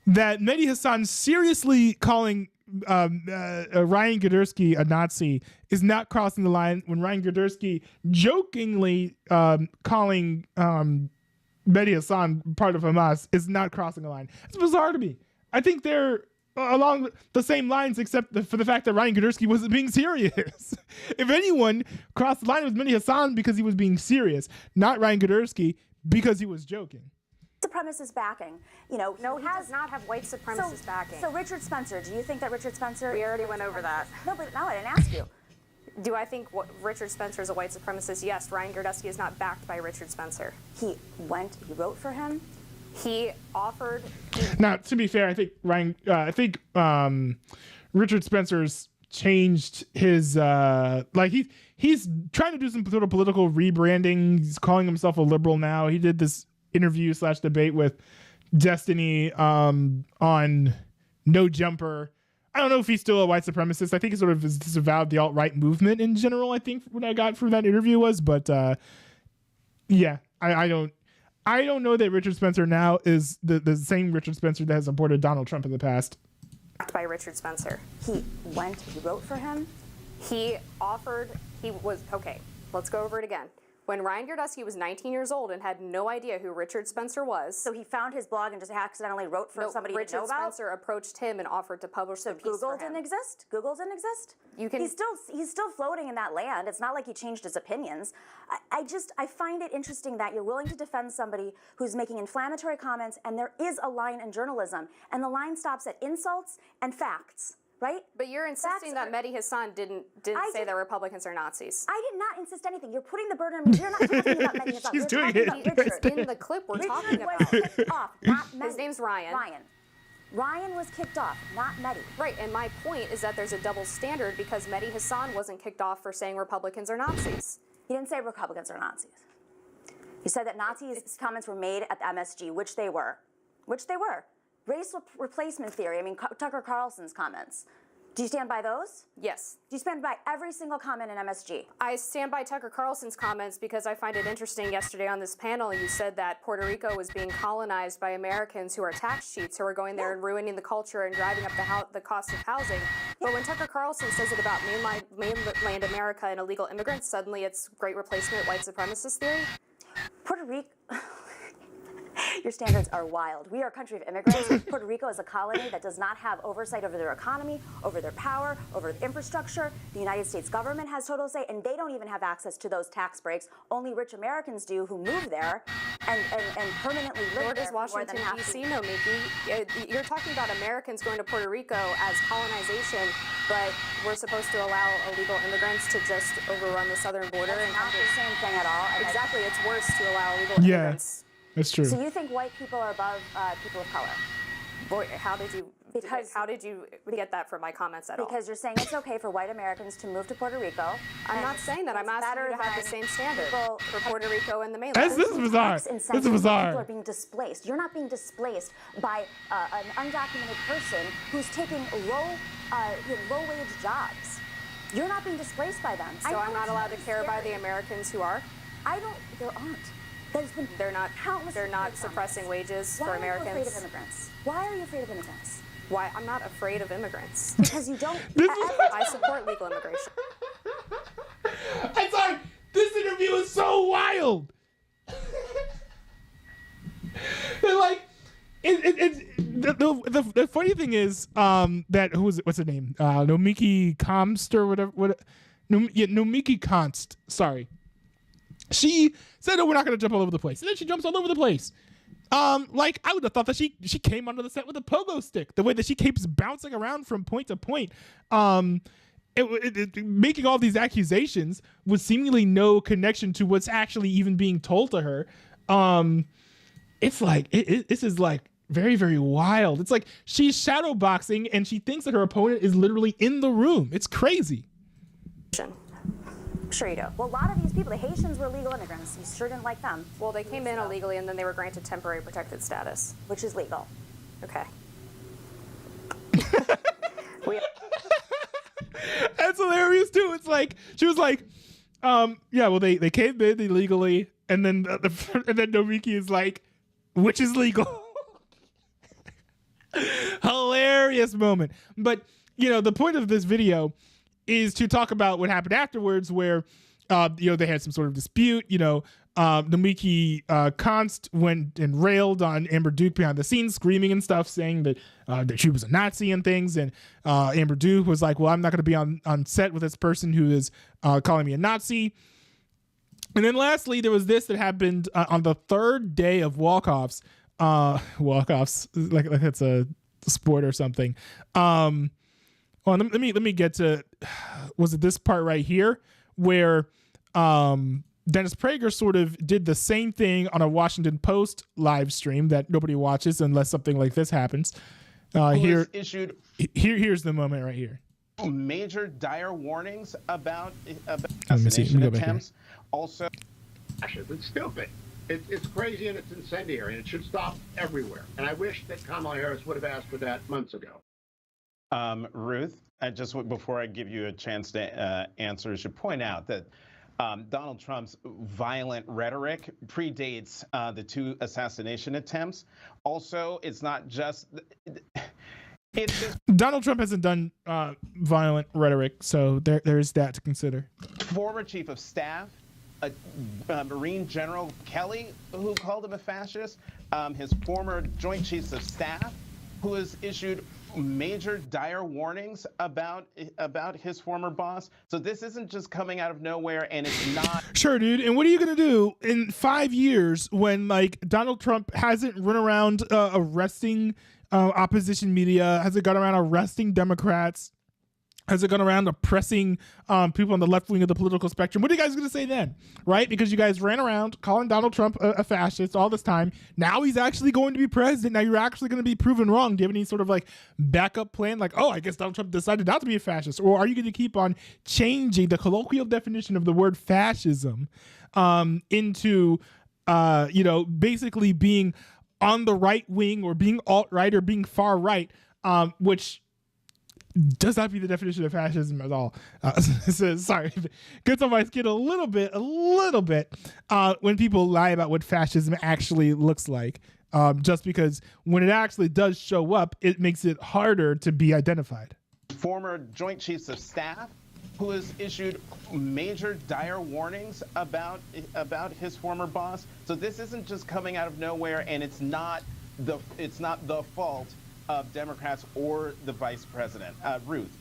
that Mehdi Hassan seriously calling Ryan Girdusky a Nazi is not crossing the line when Ryan Girdusky jokingly calling Mehdi Hassan part of Hamas is not crossing the line. It's bizarre to me. I think they're along the same lines except for the fact that Ryan Girdusky wasn't being serious. If anyone crossed the line, it was Mehdi Hassan because he was being serious, not Ryan Girdusky because he was joking. Supremacist backing. You know, no, he does not have white supremacist backing. So Richard Spencer, do you think that Richard Spencer... We already went over that. No, but no, I didn't ask you. Do I think Richard Spencer is a white supremacist? Yes. Ryan Girdusky is not backed by Richard Spencer. He wrote for him. He offered. Now, to be fair, I think Richard Spencer's changed his he's trying to do some sort of political rebranding. He's calling himself a liberal now. He did this interview / debate with Destiny on No Jumper. I don't know if he's still a white supremacist. I think he sort of has disavowed the alt-right movement in general, I think, what I got from that interview was. But yeah, I don't know that Richard Spencer now is the same Richard Spencer that has supported Donald Trump in the past. By Richard Spencer. He wrote for him. He offered, okay, let's go over it again. When Ryan Girdusky was 19 years old and had no idea who Richard Spencer was. So he found his blog and just accidentally wrote for somebody he didn't know about? Richard Spencer approached him and offered to publish the piece Google for him. didn't exist? Google didn't exist? He's still floating in that land. It's not like he changed his opinions. I find it interesting that you're willing to defend somebody who's making inflammatory comments, and there is a line in journalism, and the line stops at insults and facts. Right? But you're insisting that Mehdi Hassan didn't say that Republicans are Nazis. I did not insist anything. You're putting the burden on me. You're not talking about Mehdi Hassan. She's doing it. Richard. In the clip we're talking about. Was kicked off, not Mehdi. His name's Ryan. Ryan was kicked off, not Mehdi. Right, and my point is that there's a double standard because Mehdi Hassan wasn't kicked off for saying Republicans are Nazis. He didn't say Republicans are Nazis. He said that Nazis' comments were made at the MSG, which they were. Race replacement theory, Tucker Carlson's comments. Do you stand by those? Yes. Do you stand by every single comment in MSG? I stand by Tucker Carlson's comments because I find it interesting. Yesterday on this panel, you said that Puerto Rico was being colonized by Americans who are tax cheats, who are going there and ruining the culture and driving up the cost of housing. But when Tucker Carlson says it about mainland America and illegal immigrants, suddenly it's great replacement white supremacist theory? Puerto Rico... Your standards are wild. We are a country of immigrants. Puerto Rico is a colony that does not have oversight over their economy, over their power, over the infrastructure. The United States government has total say, and they don't even have access to those tax breaks. Only rich Americans do who move there and permanently live Nor there. does Washington, D.C. know, Miki. You're talking about Americans going to Puerto Rico as colonization, but we're supposed to allow illegal immigrants to just overrun the southern border. It's not the same thing at all. Exactly. It's worse to allow illegal immigrants. That's true. So you think white people are above people of color? Boy, how did you get that from my comments at all? Because you're saying it's okay for white Americans to move to Puerto Rico. I'm not saying that. I'm asking you to have the same standard for Puerto Rico and the mainland. This is bizarre. This is bizarre. People are being displaced. You're not being displaced by an undocumented person who's taking low-wage jobs. You're not being displaced by them. So I'm not allowed to care about the Americans who are? There aren't. They're not suppressing wages for Americans. Why are you afraid of immigrants? Why are you afraid of immigrants? Why? I'm not afraid of immigrants. Because you don't. I support legal immigration. I'm sorry. This interview is so wild. They're like, the funny thing is that what's her name? Nomiki Kamst or whatever. Nomiki Kamst. Sorry. She said, "Oh, we're not going to jump all over the place," and then she jumps all over the place. I would have thought that she came onto the set with a pogo stick. The way that she keeps bouncing around from point to point, making all these accusations with seemingly no connection to what's actually even being told to her. It's like this is like very, very wild. It's like she's shadow boxing and she thinks that her opponent is literally in the room. It's crazy. Sure you do. Well, a lot of these people, the Haitians, were legal immigrants. You sure didn't like them. Well, they came in illegally and then they were granted temporary protected status. Which is legal. Okay. That's hilarious too. It's like she was like, yeah, well they came in illegally, and then Nomiki is like, which is legal. Hilarious moment. But the point of this video is to talk about what happened afterwards, where they had some sort of dispute. Nomiki Kamst went and railed on Amber Duke behind the scenes, screaming and stuff, saying that she was a Nazi and things. And Amber Duke was like, "Well, I'm not going to be on set with this person who is calling me a Nazi." And then lastly, there was this that happened on the third day of walk-offs. Walk-offs, like that's a sport or something. Well, let me get to, was it this part right here where Dennis Prager sort of did the same thing on a Washington Post live stream that nobody watches unless something like this happens. Here's the moment right here. Major dire warnings about Let me see. assassination Let me go back attempts. Also, It's stupid. It's crazy and it's incendiary, and it should stop everywhere. And I wish that Kamala Harris would have asked for that months ago. Ruth, before I give you a chance to answer, I should point out that Donald Trump's violent rhetoric predates the 2 assassination attempts. Also, it's not just... Donald Trump hasn't done violent rhetoric, so there's that to consider. Former chief of staff, Marine General Kelly, who called him a fascist, his former joint chiefs of staff, who has issued major dire warnings about his former boss. So this isn't just coming out of nowhere, and it's not. Sure, dude. And what are you gonna do in 5 years when like Donald Trump hasn't run around arresting opposition media, hasn't gone around arresting Democrats, hasn't gone around oppressing people on the left wing of the political spectrum? What are you guys going to say then, right? Because you guys ran around calling Donald Trump a fascist all this time. Now he's actually going to be president. Now you're actually going to be proven wrong. Do you have any sort of like backup plan? Like, oh, I guess Donald Trump decided not to be a fascist. Or are you going to keep on changing the colloquial definition of the word fascism into, basically being on the right wing or being alt-right or being far right, which does not be the definition of fascism at all. So, sorry, gets on my skin a little bit when people lie about what fascism actually looks like, just because when it actually does show up, it makes it harder to be identified. Former joint chiefs of staff, who has issued major dire warnings about his former boss. So this isn't just coming out of nowhere, and it's not the fault of Democrats or the vice president. Ruth,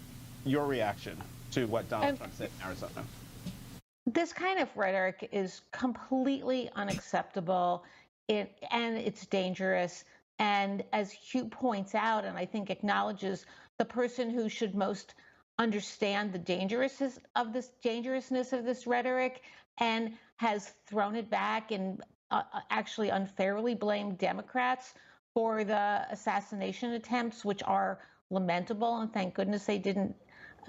your reaction to what Donald Trump said in Arizona? This kind of rhetoric is completely unacceptable, and it's dangerous. And as Hugh points out, and I think acknowledges, the person who should most understand the dangerousness of this rhetoric and has thrown it back and actually unfairly blamed Democrats for the assassination attempts, which are lamentable, and thank goodness they didn't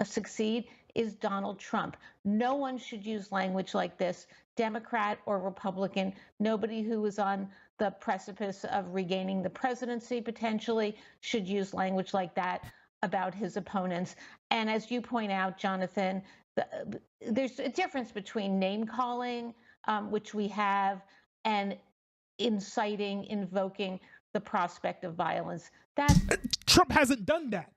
succeed, is Donald Trump. No one should use language like this, Democrat or Republican. Nobody who is on the precipice of regaining the presidency potentially should use language like that about his opponents. And as you point out, Jonathan, there's a difference between name calling, which we have, and inciting, invoking the prospect of violence. Trump hasn't done that.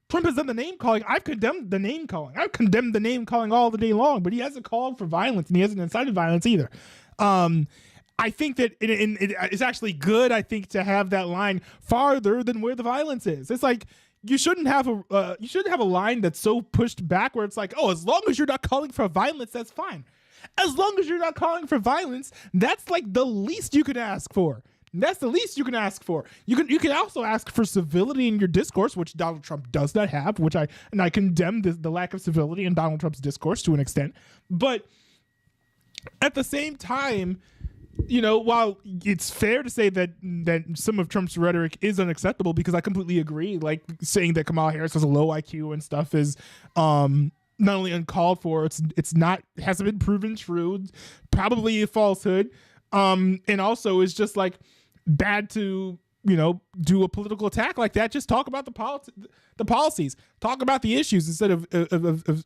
Trump has done the name calling. I've condemned the name calling. I've condemned the name calling all the day long, but he hasn't called for violence, and he hasn't incited violence either. I think that it's actually good, I think, to have that line farther than where the violence is. It's like, you shouldn't have a line that's so pushed back where it's like, oh, as long as you're not calling for violence, that's fine. As long as you're not calling for violence, that's like the least you could ask for. That's the least you can ask for. You can also ask for civility in your discourse, which Donald Trump does not have, and I condemn the lack of civility in Donald Trump's discourse to an extent. But at the same time, while it's fair to say that some of Trump's rhetoric is unacceptable, because I completely agree, like saying that Kamala Harris has a low IQ and stuff is not only uncalled for, hasn't been proven true, probably a falsehood, and also is just like bad to do a political attack like that. Just talk about the policies, talk about the issues instead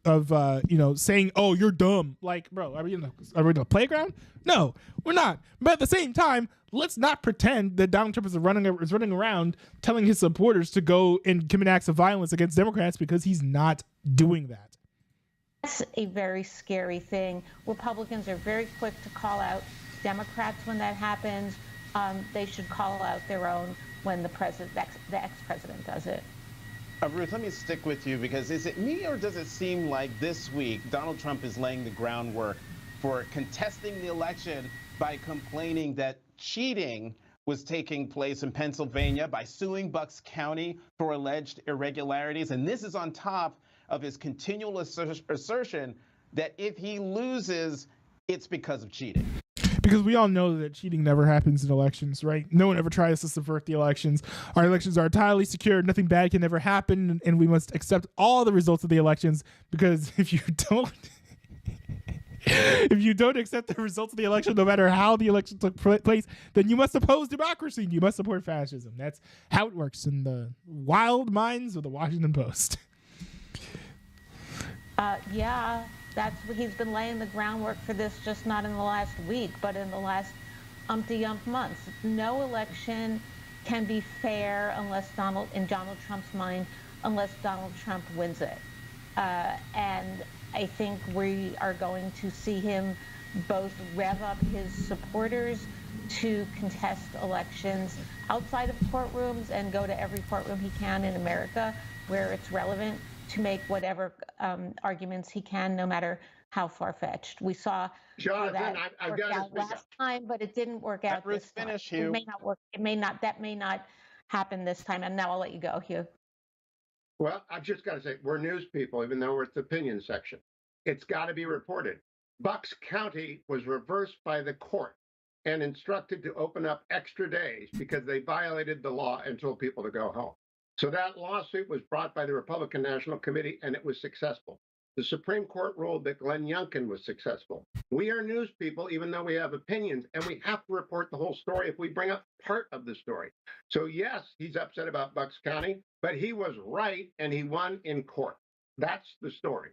of saying, oh, you're dumb. Like, bro, are we in the playground? No, we're not. But at the same time, let's not pretend that Donald Trump is running around telling his supporters to go and commit acts of violence against Democrats, because he's not doing that. That's a very scary thing. Republicans are very quick to call out Democrats when that happens. They should call out their own when the ex-president does it. Ruth, let me stick with you, because is it me, or does it seem like this week Donald Trump is laying the groundwork for contesting the election by complaining that cheating was taking place in Pennsylvania by suing Bucks County for alleged irregularities. And this is on top of his continual assertion that if he loses, it's because of cheating. Because we all know that cheating never happens in elections, right? No one ever tries to subvert the elections. Our elections are entirely secure. Nothing bad can ever happen, and we must accept all the results of the elections, because if you don't if you don't accept the results of the election, no matter how the election took place, then you must oppose democracy and you must support fascism. That's how it works in the wild minds of the Washington Post. Yeah, he's been laying the groundwork for this, just not in the last week, but in the last umpty-ump months. No election can be fair in Donald Trump's mind, unless Donald Trump wins it. And I think we are going to see him both rev up his supporters to contest elections outside of courtrooms and go to every courtroom he can in America where it's relevant to make whatever arguments he can, no matter how far-fetched. We saw Jonathan, I've got to speak last up. time, but it didn't work out this time. It may not work. That may not happen this time. And now I'll let you go, Hugh. Well, I've just got to say, we're news people, even though we're at the opinion section. It's got to be reported. Bucks County was reversed by the court and instructed to open up extra days because they violated the law and told people to go home. So that lawsuit was brought by the Republican National Committee, and it was successful. The Supreme Court ruled that Glenn Youngkin was successful. We are news people, even though we have opinions, and we have to report the whole story if we bring up part of the story. So yes, he's upset about Bucks County, but he was right, and he won in court. That's the story.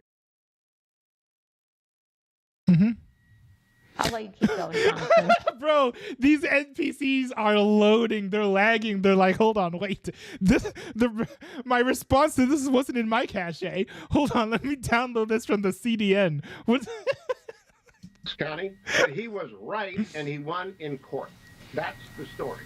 Mm-hmm. I'll let you keep going, Jonathan. Bro, these NPCs are loading. They're lagging. They're like, hold on, wait. My response to this wasn't in my cache. Hold on, let me download this from the CDN. Scotty, but he was right, and he won in court. That's the story.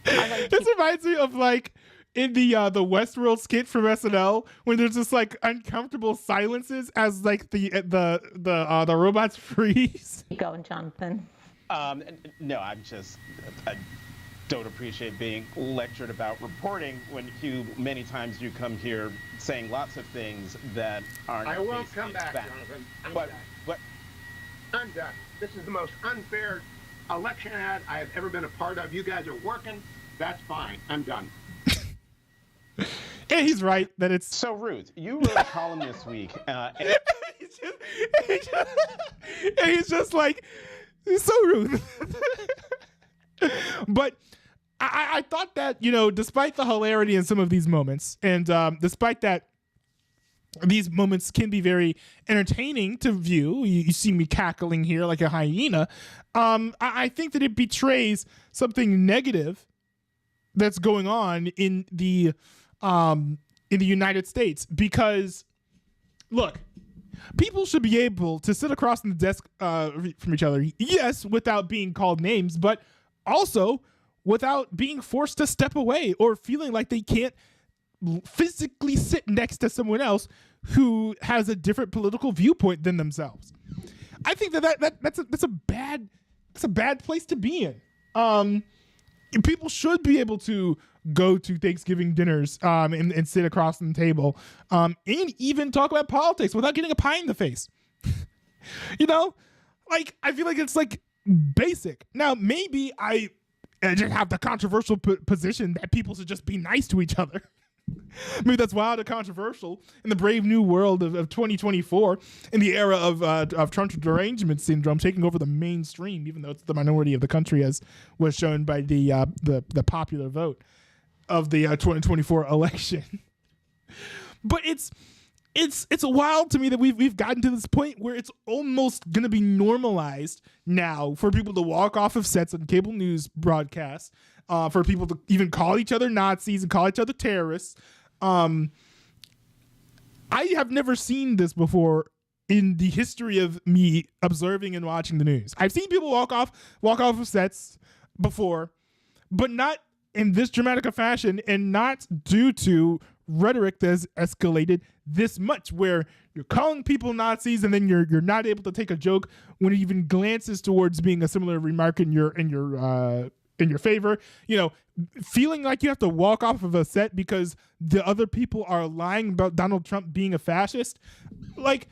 This reminds me of like in the Westworld skit from SNL when there's just like uncomfortable silences as like the robots freeze. Keep going, Jonathan. No, I don't appreciate being lectured about reporting when many times you come here saying lots of things that aren't. I won't come back, Jonathan. I'm done. I'm done. This is the most unfair election ad I have ever been a part of. You guys are working. That's fine. I'm done. And he's right that it's so. Ruth, you wrote a column this week. He's just like, so rude. But I thought that, despite the hilarity in some of these moments, and despite that these moments can be very entertaining to view, you see me cackling here like a hyena, I think that it betrays something negative that's going on in the United States. Because, look, people should be able to sit across the desk from each other, yes, without being called names, but also without being forced to step away or feeling like they can't physically sit next to someone else who has a different political viewpoint than themselves. I think that's a bad place to be in. People should be able to go to Thanksgiving dinners and sit across the table and even talk about politics without getting a pie in the face. Like, I feel like it's like basic. Now, maybe I just have the controversial position that people should just be nice to each other. Maybe that's wild and controversial in the brave new world of 2024, in the era of Trump's derangement syndrome taking over the mainstream, even though it's the minority of the country, as was shown by the popular vote of the 2024 election. But it's wild to me that we've gotten to this point where it's almost going to be normalized now for people to walk off of sets on cable news broadcasts, for people to even call each other Nazis and call each other terrorists. I have never seen this before in the history of me observing and watching the news. I've seen people walk off of sets before, but not in this dramatic a fashion, and not due to rhetoric that's escalated this much, where you're calling people Nazis, and then you're not able to take a joke when it even glances towards being a similar remark in your favor. You know, feeling like you have to walk off of a set because the other people are lying about Donald Trump being a fascist. Like,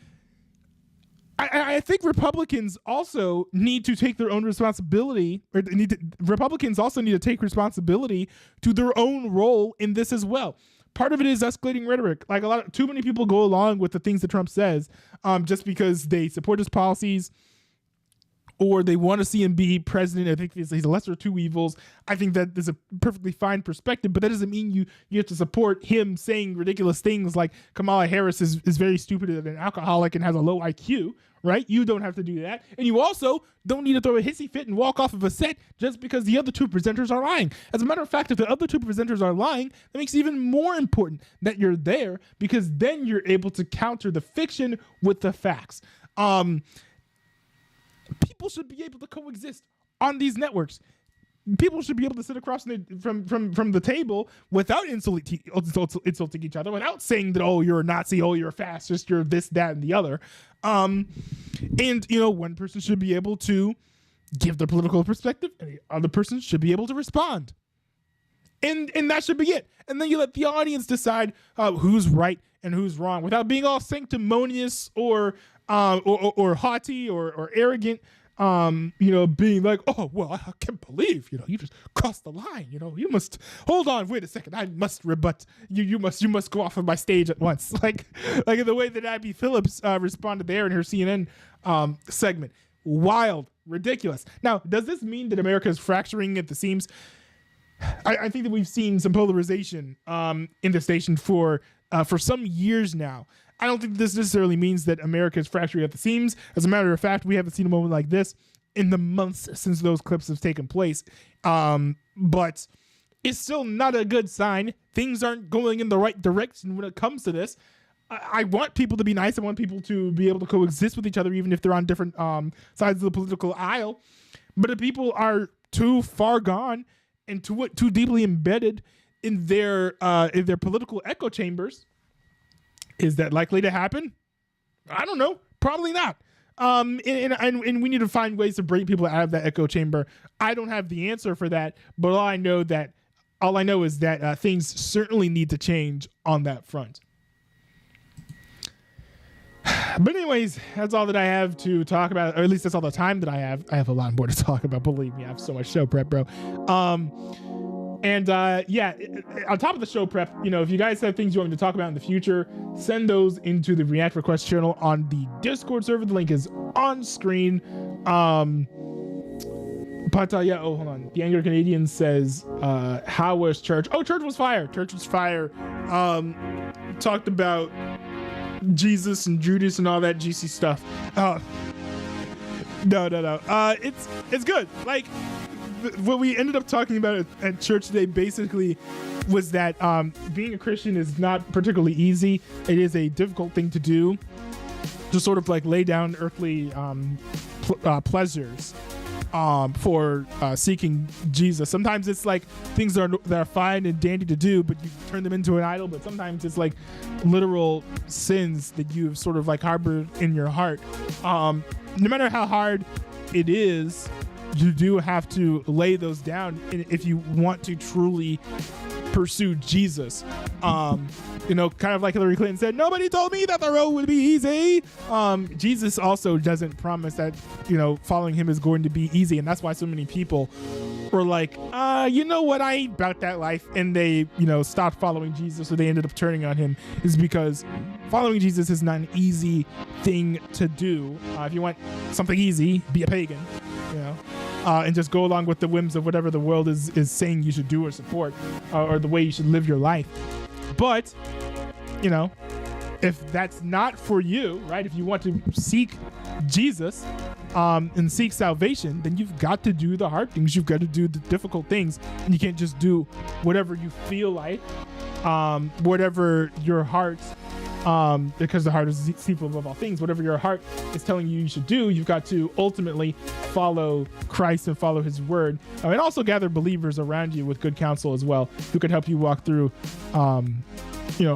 I think Republicans also need to take their own responsibility, or Republicans also need to take responsibility to their own role in this as well. Part of it is escalating rhetoric. Like, too many people go along with the things that Trump says, just because they support his policies or they want to see him be president. I think he's a lesser of two evils. I think that is a perfectly fine perspective, but that doesn't mean you have to support him saying ridiculous things like Kamala Harris is very stupid and an alcoholic and has a low IQ, right? You don't have to do that. And you also don't need to throw a hissy fit and walk off of a set just because the other two presenters are lying. As a matter of fact, if the other two presenters are lying, that makes it even more important that you're there, because then you're able to counter the fiction with the facts. People should be able to coexist on these networks. People should be able to sit across from the table without insulting each other, without saying that, oh, you're a Nazi, oh, you're a fascist, you're this, that, and the other. And, you know, one person should be able to give their political perspective, and the other person should be able to respond. And that should be it. And then you let the audience decide who's right and who's wrong without being all sanctimonious or haughty or arrogant. You know, being like, oh, well, I can't believe, you know, you just crossed the line. You know, you must hold on. Wait a second. I must rebut you. You must go off of my stage at once. Like the way that Abby Phillips responded there in her CNN segment. Wild, ridiculous. Now, does this mean that America is fracturing at the seams? I think that we've seen some polarization in the station for some years now. I don't think this necessarily means that America is fracturing at the seams. As a matter of fact, we haven't seen a moment like this in the months since those clips have taken place. But it's still not a good sign. Things aren't going in the right direction when it comes to this. I want people to be nice. I want people to be able to coexist with each other, even if they're on different sides of the political aisle. But if people are too far gone and too deeply embedded in their political echo chambers, is that likely to happen? I don't know. Probably not. And we need to find ways to bring people out of that echo chamber. I don't have the answer for that, but all I know is that things certainly need to change on that front. But anyways, that's all that I have to talk about, or at least that's all the time that I have. I have a lot more to talk about. Believe me, I have so much show prep, bro. Yeah, on top of the show prep, you know, if you guys have things you want me to talk about in the future, send those into the React Request channel on the Discord server. The link is on screen. Hold on. The Angry Canadian says, how was church? Oh, church was fire. Church was fire. Talked about Jesus and Judas and all that GC stuff. No. It's good. Like, what we ended up talking about at church today basically was that being a Christian is not particularly easy. It is a difficult thing to do, to sort of like lay down earthly pleasures for seeking Jesus. Sometimes it's like things that are fine and dandy to do, but you turn them into an idol. But sometimes it's like literal sins that you've sort of like harbored in your heart. No matter how hard it is, you do have to lay those down if you want to truly pursue Jesus. You know, kind of like Hillary Clinton said, nobody told me that the road would be easy. Jesus also doesn't promise that, you know, following him is going to be easy. And that's why so many people were like, you know what, I ain't about that life. And they, you know, stopped following Jesus, or they ended up turning on him, is because following Jesus is not an easy thing to do. If you want something easy, be a pagan, you know. And just go along with the whims of whatever the world is saying you should do or support, or the way you should live your life. But, you know, if that's not for you, right? If you want to seek Jesus and seek salvation, then you've got to do the hard things. You've got to do the difficult things. And you can't just do whatever you feel like, whatever your heart, because the heart is deceitful above all things. Whatever your heart is telling you should do, you've got to ultimately follow Christ and follow his word. And also gather believers around you with good counsel as well, who can help you walk through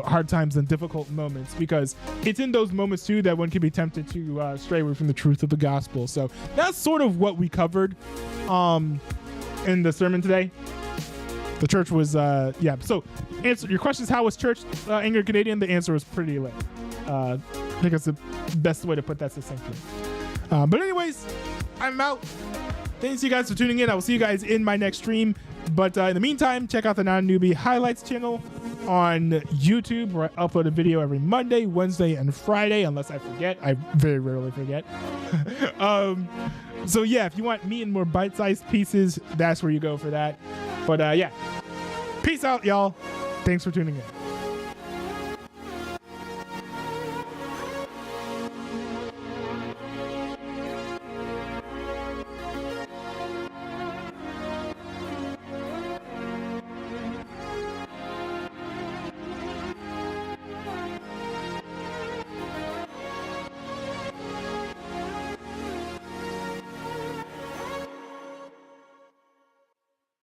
hard times and difficult moments, because it's in those moments too that one can be tempted to stray away from the truth of the gospel. So that's sort of what we covered in the sermon today. The church was so answer your questions. How was church Anglo Canadian? The answer was pretty lit. I think that's the best way to put that succinctly. But anyways, I'm out. Thanks you guys for tuning in. I will see you guys in my next stream. But in the meantime, check out the Non-Newbie Highlights channel on YouTube, where I upload a video every Monday, Wednesday, and Friday, unless I forget. I very rarely forget. So yeah, if you want me in more bite-sized pieces, that's where you go for that. But yeah, peace out, y'all. Thanks for tuning in.